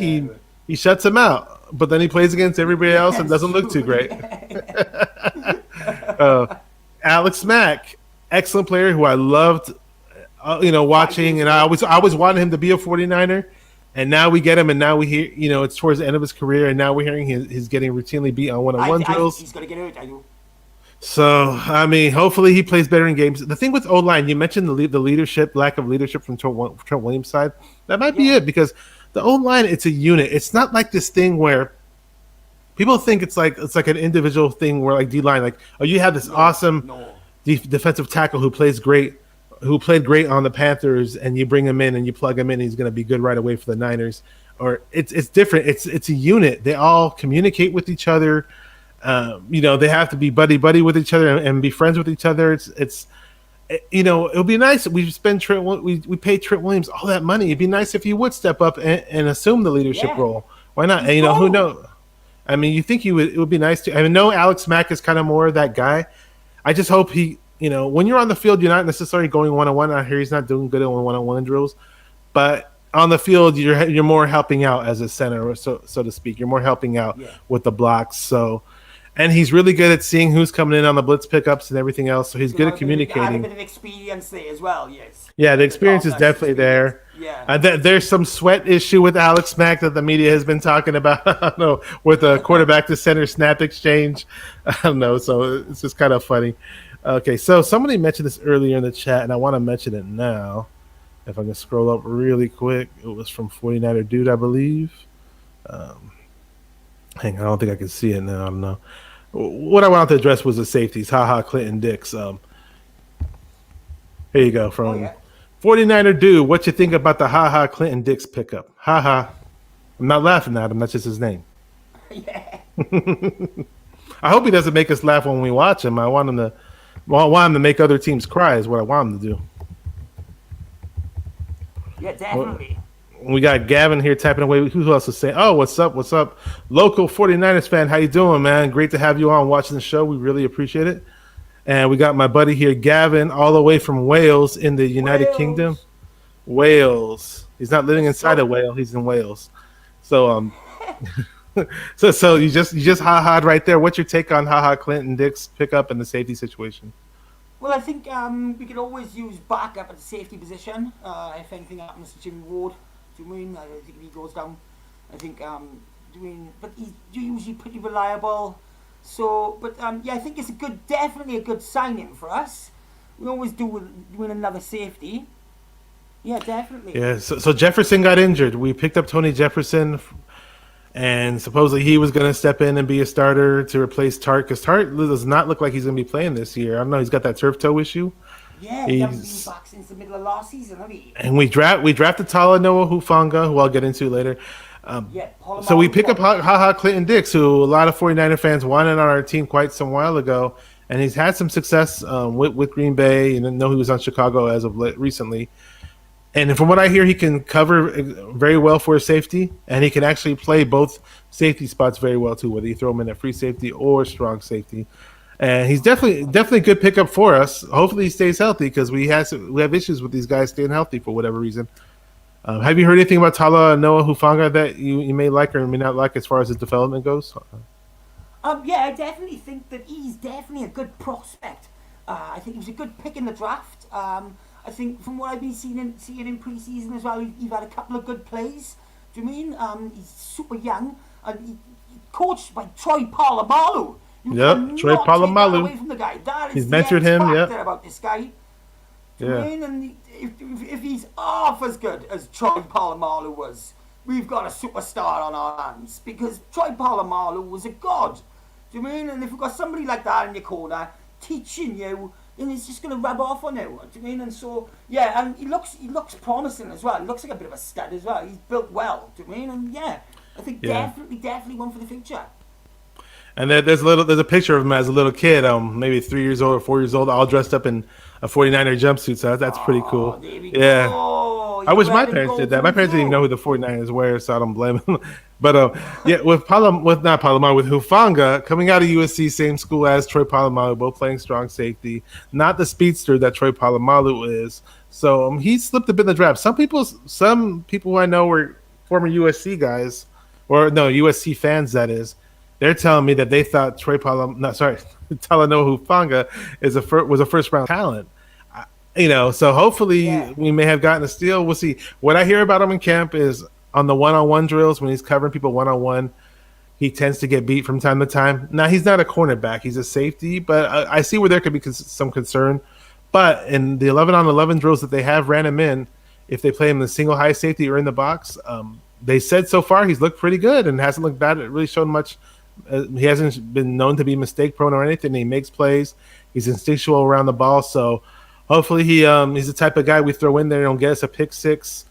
He shuts him out, but then he plays against everybody else and doesn't look too great. Alex Mack, excellent player who I loved, watching, and I always wanted him to be a 49er. And now we get him, and now we hear, it's towards the end of his career, and now we're hearing he's getting routinely beat on one-on-one drills. He's going to get hurt, I know. So, I mean, hopefully he plays better in games. The thing with O-line, you mentioned the leadership, lack of leadership from Trent Williams' side. That might be it, because the O-line, it's a unit. It's not like this thing where people think it's like an individual thing where like D-line, like, you have this awesome defensive tackle who played great on the Panthers, and you bring him in and you plug him in, and he's going to be good right away for the Niners. Or it's different. It's a unit. They all communicate with each other. They have to be buddy with each other and be friends with each other. It'll be nice. We pay Trent Williams all that money. It'd be nice if he would step up and assume the leadership role. Why not? And, who knows? I mean, you think it would be nice to. I know Alex Mack is kind of more that guy. I just hope he, when you're on the field, you're not necessarily going one-on-one. I hear he's not doing good on one-on-one drills, but on the field, you're more helping out as a center, so to speak. You're more helping out with the blocks. So. And he's really good at seeing who's coming in on the blitz pickups and everything else. So he's good at Had a communicating. bit of experience there as well, yes. Yeah, the experience is definitely there. Yeah. There's some sweat issue with Alex Mack that the media has been talking about. I don't know, with a quarterback to center snap exchange. I don't know. So it's just kind of funny. Okay, so somebody mentioned this earlier in the chat, and I want to mention it now. If I can scroll up really quick, it was from 49er Dude, I believe. Hang on, I don't think I can see it now. I don't know. What I wanted to address was the safeties. Clinton Dix. Here you go from 49er Dude. What you think about the Clinton Dix pickup? I'm not laughing at him. That's just his name. Yeah. I hope he doesn't make us laugh when we watch him. I want him to make other teams cry. Is what I want him to do. Yeah, definitely. We got Gavin here typing away. Who else is saying, oh, what's up? What's up? Local 49ers fan. How you doing, man? Great to have you on watching the show. We really appreciate it. And we got my buddy here, Gavin, all the way from Wales in the United Kingdom. Wales. He's not living inside of Wales. He's in Wales. So so you just ha-ha'd right there. What's your take on Clinton Dix pickup and the safety situation? Well, I think we could always use backup at the safety position if anything happens to Jimmy Ward. Do you mean? I think if he goes down, I think but he's usually pretty reliable. So, but yeah, I think it's definitely a good signing for us. We always do win another safety. Yeah, definitely. Yeah. So Jefferson got injured. We picked up Tony Jefferson, and supposedly he was going to step in and be a starter to replace Tart, because Tart does not look like he's going to be playing this year. I don't know. He's got that turf toe issue. Yeah, he hasn't been back since the middle of last season, have he? And we drafted Talanoa Hufanga, who I'll get into later. So we pick up Clinton Dix, who a lot of 49er fans wanted on our team quite some while ago, and he's had some success with Green Bay, and I know he was on Chicago as of recently. And from what I hear, he can cover very well for a safety, and he can actually play both safety spots very well too, whether you throw him in at free safety or strong safety. And he's definitely a good pickup for us. Hopefully he stays healthy, because we have issues with these guys staying healthy for whatever reason. Have you heard anything about Talanoa Hufanga that you may like or may not like as far as his development goes? Yeah, I definitely think that he's definitely a good prospect. I think he was a good pick in the draft. I think from what I've been seeing in preseason as well, he's had a couple of good plays. Do you mean? He's super young, and he's coached by Troy Polamalu. Troy Polamalu. Away from the guy. That is he's mentored him. About this guy. Do you mean? And if he's half as good as Troy Polamalu was, we've got a superstar on our hands, because Troy Polamalu was a god. Do you mean? And if we've got somebody like that in your corner teaching you, then it's just going to rub off on you. Do you mean? And so yeah, and he looks promising as well. He looks like a bit of a stud as well. He's built well. Do you mean? And yeah, I think definitely one for the future. And there's a picture of him as a little kid, maybe 3 years old or 4 years old, all dressed up in a 49er jumpsuit. So that's pretty cool. Yeah. I wish my parents did that. My parents didn't even know who the 49ers were, so I don't blame them. But with Hufanga coming out of USC, same school as Troy Polamalu, both playing strong safety, not the speedster that Troy Polamalu is. So he slipped a bit in the draft. Some people who I know were former USC guys, USC fans, that is. They're telling me that they thought Talanoa Hufanga was a first round talent. So hopefully we may have gotten a steal. We'll see. What I hear about him in camp is on the one-on-one drills, when he's covering people one-on-one, he tends to get beat from time to time. Now, he's not a cornerback. He's a safety, but I see where there could be some concern. But in the 11-on-11 drills that they have ran him in, if they play him in the single high safety or in the box, they said so far he's looked pretty good and hasn't looked bad. It really showed much. He hasn't been known to be mistake prone or anything. He makes plays. He's instinctual around the ball. So hopefully he's the type of guy we throw in there and get us a pick six,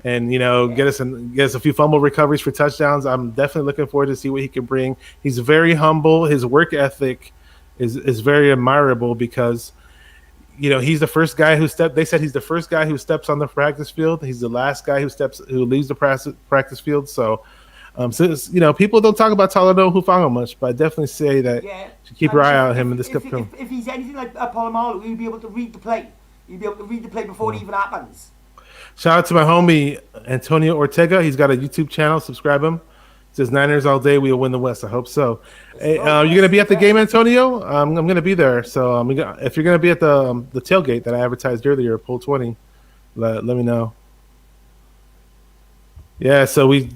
and get us a few fumble recoveries for touchdowns. I'm definitely looking forward to see what he can bring. He's very humble. His work ethic is very admirable, because he's the first guy they said he's the first guy who steps on the practice field. He's the last guy who leaves the practice field. So people don't talk about Talanoa Hufanga much, but I definitely say that you should keep your eye on him in this cup. If he's anything like Polamalu, he'll be able to read the play. He'll be able to read the play before it even happens. Shout out to my homie Antonio Ortega. He's got a YouTube channel. Subscribe him. Says Niners all day. We'll win the West. I hope so. Hey, go, you gonna be at the West. game, Antonio? I'm gonna be there. So if you're gonna be at the tailgate that I advertised earlier, Pool 20, let me know. Yeah. So we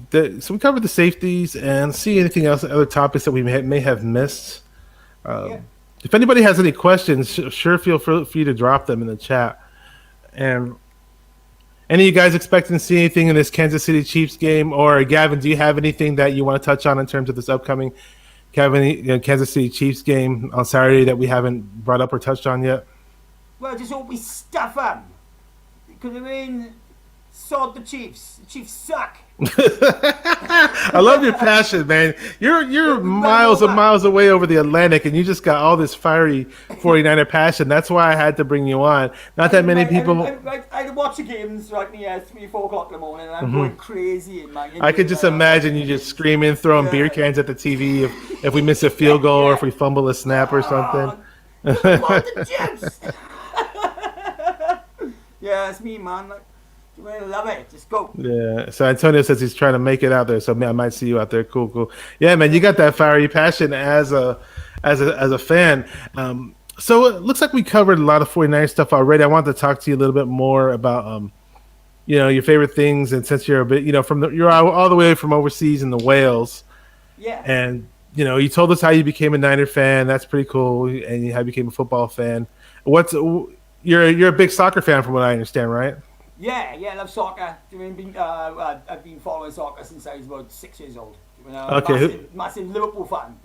covered the safeties and see anything else, other topics that we may have missed. Yeah. If anybody has any questions, sure feel free to drop them in the chat. And any of you guys expecting to see anything in this Kansas City Chiefs game? Or Gavin, do you have anything that you want to touch on in terms of this upcoming Kansas City Chiefs game on Saturday that we haven't brought up or touched on yet? Well, just hope we stuff them. Because I mean, sod the Chiefs. The Chiefs suck. I love your passion, man. You're miles and miles away over the Atlantic, and you just got all this fiery 49er passion. That's why I had to bring you on. Not that many people. I watch the games right near 3-4 o'clock in the morning, and I'm going crazy in my. I could just imagine you just screaming, throwing beer cans at the TV if we miss a field goal or if we fumble a snap or something. The Chiefs. Yeah, it's me, man. Like, I love it. Just go. Yeah. So Antonio says he's trying to make it out there. So I might see you out there. Cool. Yeah, man, you got that fiery passion as a fan. So it looks like we covered a lot of 49 stuff already. I wanted to talk to you a little bit more about your favorite things, and since you're a bit, you're all the way from overseas in the Wales. Yeah. And you told us how you became a Niner fan. That's pretty cool. And how you became a football fan. You're a big soccer fan from what I understand, right? Yeah, I love soccer. I've been following soccer since I was about 6 years old. Okay. Massive Liverpool fan.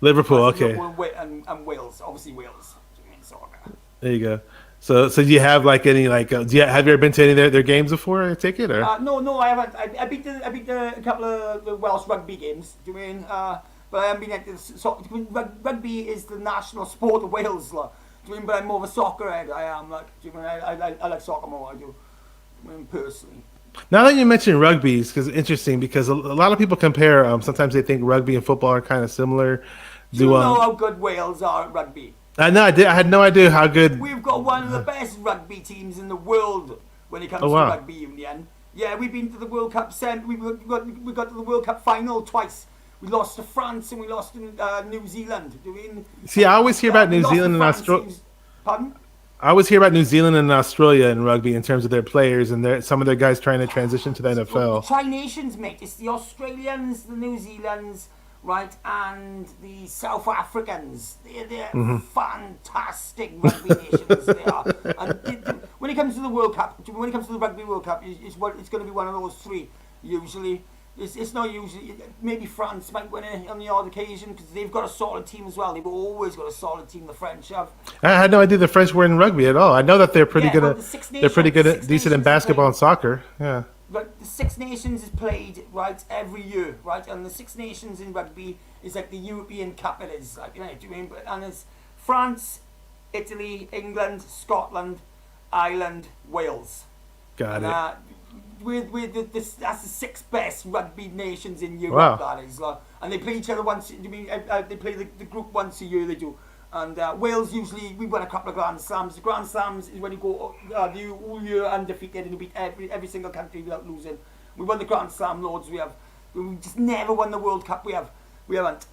Liverpool, okay. Liverpool and Wales, obviously Wales. Soccer. There you go. So do you have like any have you ever been to any of their games before? I take it or? No, I haven't. I beat a couple of the Welsh rugby games. But I haven't been at the rugby is the national sport of Wales. But I'm more of a soccer head. I am I like soccer more. I do. Personally. Now that you mentioned rugby, because it's interesting because a lot of people compare. Sometimes they think rugby and football are kind of similar. Do you know how good Wales are at rugby? I know. I had no idea how good. We've got one of the best rugby teams in the world when it comes to rugby union. Yeah, we've been to the World Cup. We got to the World Cup final twice. We lost to France and we lost to New Zealand. See, I always hear about New Zealand and Australia. Pardon? I always hear about New Zealand and Australia in rugby in terms of their players and some of their guys trying to transition to the NFL. The Tri-Nations, mate. It's the Australians, the New Zealands, right, and the South Africans. They're fantastic rugby nations. They are. And when it comes to the World Cup, when it comes to the Rugby World Cup, it's going to be one of those three usually. It's not usually. Maybe France might win it on the odd occasion because they've got a solid team as well. They've always got a solid team. The French have. I had no idea the French were in rugby at all. I know that they're pretty good at decent in basketball and soccer. Yeah. But the Six Nations is played right every year, right? And the Six Nations in rugby is like the European Cup. It is and it's France, Italy, England, Scotland, Ireland, Wales. Got it. That's the six best rugby nations in Europe. Wow. That is, and they play each other once. They play the group once a year. They do, and Wales usually we win a couple of Grand Slams. The Grand Slams is when you go all year undefeated and you beat every single country without losing. We won the Grand Slam loads. We just never won the World Cup. We haven't.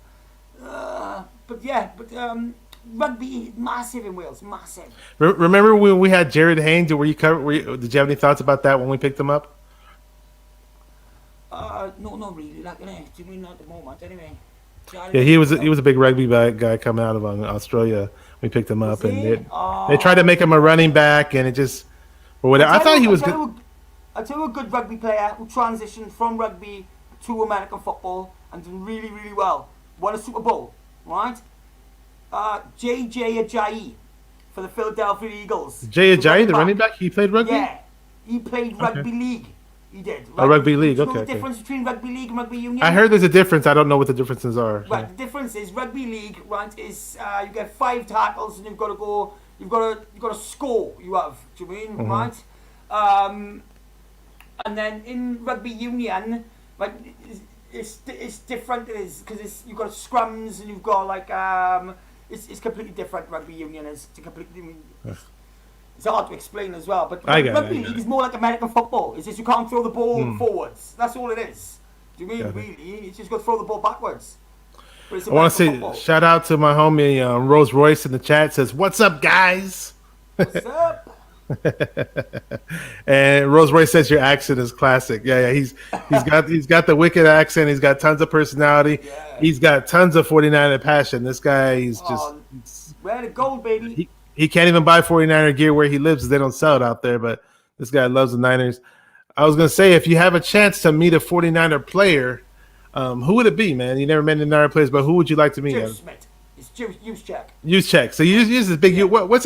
Rugby massive in Wales, massive. Remember when we had Jared Haynes? Did you have any thoughts about that when we picked him up? No, not really. Not at the moment, anyway. Yeah, he was a big rugby guy coming out of Australia. We picked him up, and they tried to make him a running back, and it just or whatever. I thought he was good. I'll tell you a good rugby player who transitioned from rugby to American football and did really, really well. Won a Super Bowl, right? J.J. Ajayi for the Philadelphia Eagles. J.J. Ajayi, the running back, he played rugby? Yeah, he played rugby league. He did. Rugby league, okay. You know the difference between rugby league and rugby union? I heard there's a difference. I don't know what the differences are. Right, yeah. The difference is rugby league, right, is you get 5 tackles and you've got to score, you have, do you mean, right? And then in rugby union, like, it's different, because you've got scrums and you've got it's completely different. Rugby union is it's hard to explain as well, but rugby league is more like American football. It's just you can't throw the ball forwards. That's all it is. Do you mean really? He's just got to throw the ball backwards. But it's I want to say football. shout out to my homie Rose Royce in the chat. Says, "What's up, guys?" What's up? And Rose Royce says your accent is classic. Yeah, he's got the wicked accent. He's got tons of personality. Yeah. He's got tons of 49er passion. This guy, he's just red and gold, baby. he can't even buy 49er gear where he lives. They don't sell it out there. But this guy loves the Niners. I was gonna say, if you have a chance to meet a 49er player, who would it be, man? You never met any Niner players, but who would you like to meet? Juice, mate. It's use check. Use check. So you use this big. Yeah. What's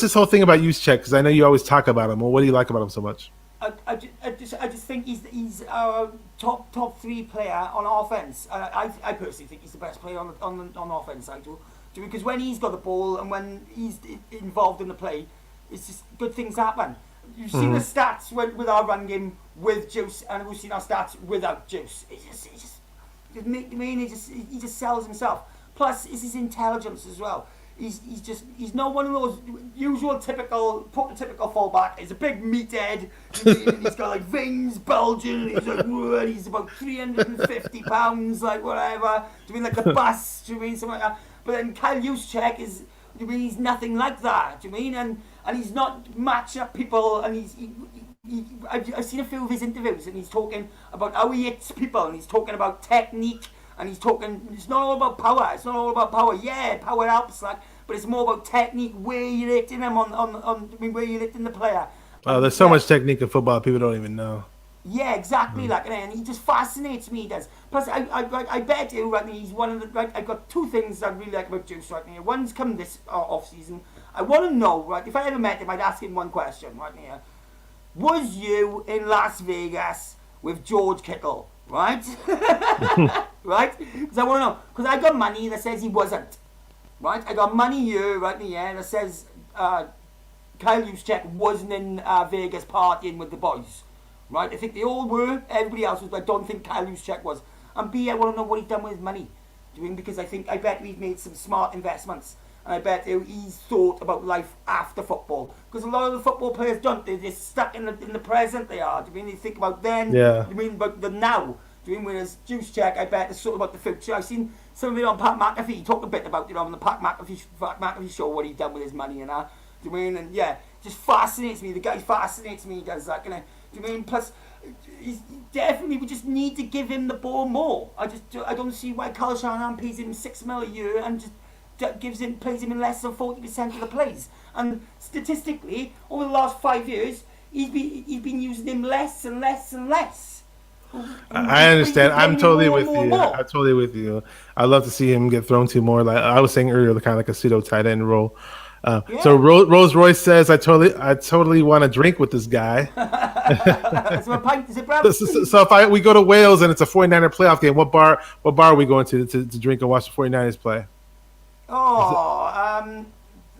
this whole thing about use check? Because I know you always talk about him. Well, what do you like about him so much? I just think he's our top 3 player on offense. I personally think he's the best player on offense. I do because when he's got the ball and when he's involved in the play, it's just good things happen. You've seen the stats with our run game with Juice, and we've seen our stats without Juice. He just sells himself. Plus, it's his intelligence as well. He's not one of those usual prototypical fullback. He's a big meathead. He's got like veins bulging. He's like, and he's about 350 pounds, like whatever. Do you mean like the bus? Do you mean something like that? But then Kyle Juszczyk is. Do you mean he's nothing like that? Do you mean and he's not matching up people and I've seen a few of his interviews and he's talking about how he hits people and he's talking about technique and he's talking. It's not all about power. It's not all about power. Yeah, power helps, like, but it's more about technique. Where you're hitting him where you're hitting the player. Oh, there's so much technique in football people don't even know. Yeah, exactly. Like, and he just fascinates me. He does. Plus, I bet you right now he's one of the right. I've got 2 things I really like about Juice right now. One's come this off season. I want to know, right? If I ever met him, I'd ask him one question right now. Was you in Las Vegas with George Kittle? Right? Right? Because I want to know. Because I got money that says he wasn't. Right? I got money here right now that says Kyle Juszczyk wasn't in Vegas partying with the boys. Right? I think they all were. Everybody else was. But I don't think Kyle Juszczyk was. And B, I want to know what he's done with his money. Because I bet we've made some smart investments. And I bet he's thought about life after football. Because a lot of the football players don't. They're stuck in the present. They are. They think about then. Yeah. About the now. Whereas Juszczyk, I bet, is sort of about the future. I've seen some of it on Pat McAfee. He talked a bit about on the Pat McAfee show what he's done with his money and that. Do you mean? And yeah, just fascinates me. The guy fascinates me. He does that. Do you mean? Plus, he's definitely. We just need to give him the ball more. I don't see why Kyle Shanahan pays him $6 million a year and just plays him in less than 40% of the plays. And statistically, over the last 5 years, he's been using him less and less and less. I understand. I'm totally with you. I'm totally with you. I'd love to see him get thrown to more. Like I was saying earlier, kind of like a pseudo tight end role. So Rose Royce says, "I totally want to drink with this guy." So if we go to Wales and it's a 49er playoff game, what bar are we going to drink and watch the 49ers play?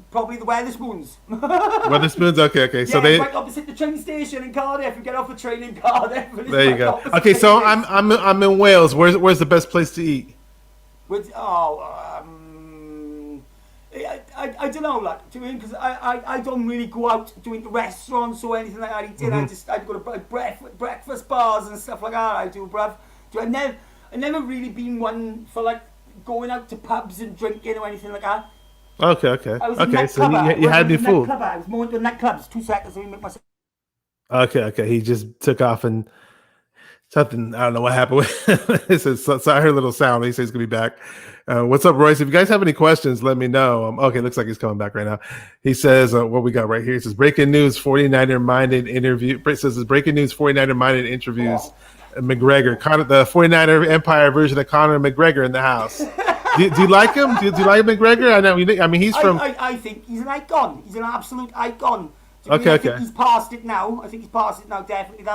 Probably the Wetherspoons. Wetherspoons, okay. So they right opposite the train station in Cardiff. You get off the train in Cardiff. There you go. Okay, so I'm in Wales. Where's the best place to eat? I don't know, like, do you mean? Because I don't really go out doing the restaurants or anything like that. I go to breakfast bars and stuff like that. I do, bruv. I've never really been one for like going out to pubs and drinking or anything like that. Okay. So you had me fooled. I was more into nightclubs. 2 seconds, let me make myself. Okay. He just took off and something. I don't know what happened. So I heard a little sound. He says he's gonna be back. What's up, Royce? If you guys have any questions, let me know. Okay, looks like he's coming back right now. He says what we got right here. He says breaking news: 49er minded interview. It says breaking news: 49er minded interviews. McGregor, the 49er Empire version of Conor McGregor in the house. Do you like him? Do you like McGregor? I know. I mean, he's from. I think he's an icon. He's an absolute icon. Okay. I think he's past it now. Definitely.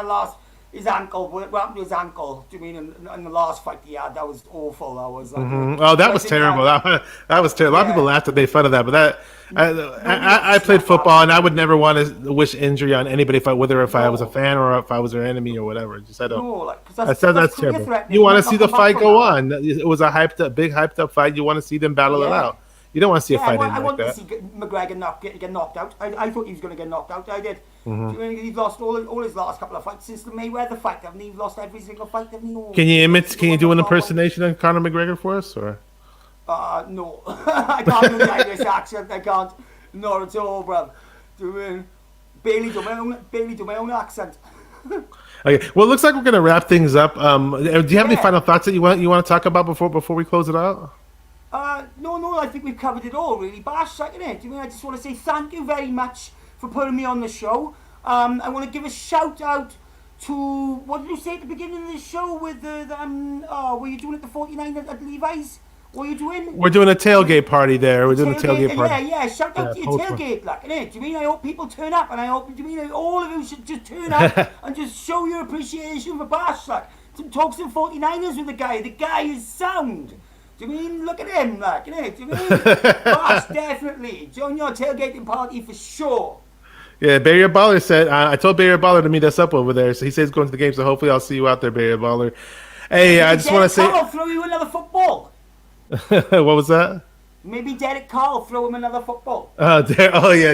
His ankle. What happened to his ankle? Do you mean in the last fight he had? That was awful. That was. Oh, that was terrible. That was terrible. A lot of people laughed and made fun of that. But I played football and I would never want to wish injury on anybody, whether I was a fan or if I was their enemy or whatever. Just I don't. That's terrible. You want to see the fight go on. It was a big hyped up fight. You want to see them battle it out. You don't want to see a Yeah, fight I ending like wanted to that. see McGregor get knocked out. I thought he was going to get knocked out. I did. Mm-hmm. He's lost all his last couple of fights since the Mayweather fight, haven't he? He's lost every single fight, haven't he? Can you do an impersonation of Conor McGregor for us, or? No. I can't do the Irish accent. I can't. Not at all, bruv. Barely do my own accent. Okay. Well, it looks like we're gonna wrap things up. Do you have any final thoughts that you want to talk about before we close it out? No. I think we've covered it all, really. Bash, isn't it? I just want to say thank you very much for putting me on the show. I want to give a shout out to what did you say at the beginning of the show with were you doing it the 49 at Levi's? What are you doing? We're doing a tailgate party there. We're doing a tailgate party. Yeah. Shout out to your tailgate, like, innit? Do you mean I hope people turn up, and I hope all of you should just turn up and just show your appreciation for Bash, like. Talk some 49ers with the guy. The guy is sound. Do you mean look at him, like, innit? Do you mean Bash definitely join your tailgating party for sure. Yeah, Barrier Baller said I told Barrier Baller to meet us up over there, so he says he's going to the game. So hopefully I'll see you out there, Barrier Baller. Hey, I just want to say, I'll throw you another football. What was that? Maybe Derek Carr throw him another football. Yeah,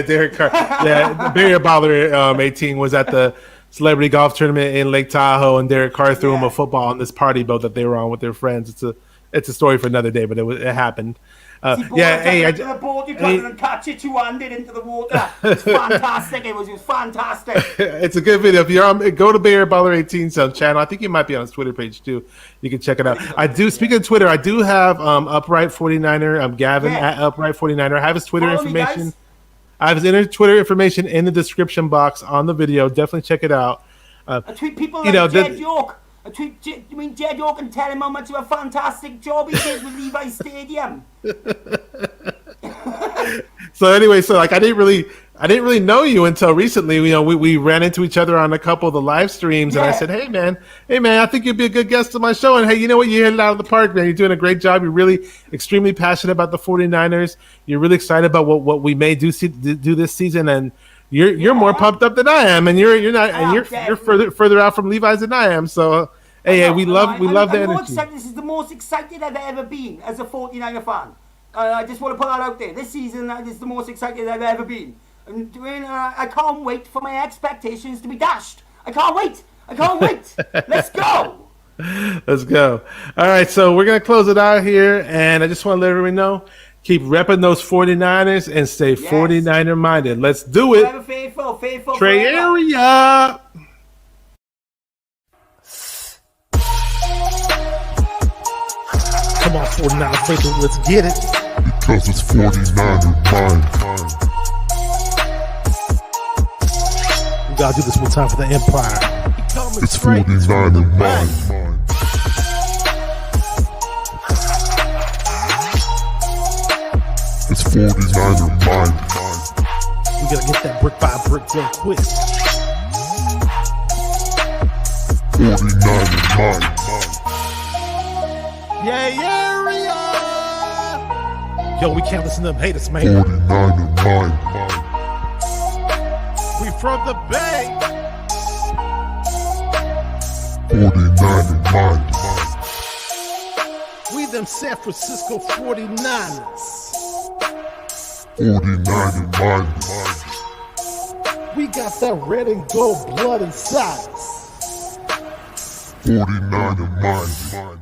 Derek Carr. Yeah, Barrier Baller 18 was at the celebrity golf tournament in Lake Tahoe, and Derek Carr threw him a football on this party boat that they were on with their friends. It's a story for another day, but it happened. The board you couldn't catch it two-handed into the water. It's fantastic. It was fantastic. It's a good video. If you're on, go to Barrier Baller 18's channel. I think you might be on his Twitter page too. You can check it out. I do. Speaking of Twitter, I do have Upright 49er. Gavin at Upright 49er. I have his Twitter information. I have his Twitter information in the description box on the video. Definitely check it out. I tweet people like Jed York. I tweet Jed York and tell him how much of a fantastic job he did with Levi's Stadium. So anyway, I didn't really know you until recently. You know, we ran into each other on a couple of the live streams, and I said, hey man, I think you'd be a good guest on my show. And hey, you know what? You hit it out of the park, man. You're doing a great job. You're really extremely passionate about the 49ers. You're really excited about what we may do this season, and you're more pumped up than I am, and you're further out from Levi's than I am. So hey, we love the energy. This is the most excited I've ever been as a 49er fan. I just want to put that out there. This season, this is the most excited I've ever been. And I can't wait for my expectations to be dashed. I can't wait. Let's go. Let's go. All right, so we're going to close it out here. And I just want to let everyone know, keep repping those 49ers and stay 49er minded. Let's do it. Forever faithful. Trey Area. Come on, 49er faithful, let's get it. Because it's 49er mind. We gotta do this one time for the Empire. It's 49er mind. It's 49er mind. We gotta get that brick by brick real quick. 49er mind. Area! Yo, we can't listen to them haters, man. 49er mind. We from the Bay. 49er mind. We them San Francisco 49ers. 49er mind. We got that red and gold blood inside us. 49er mind.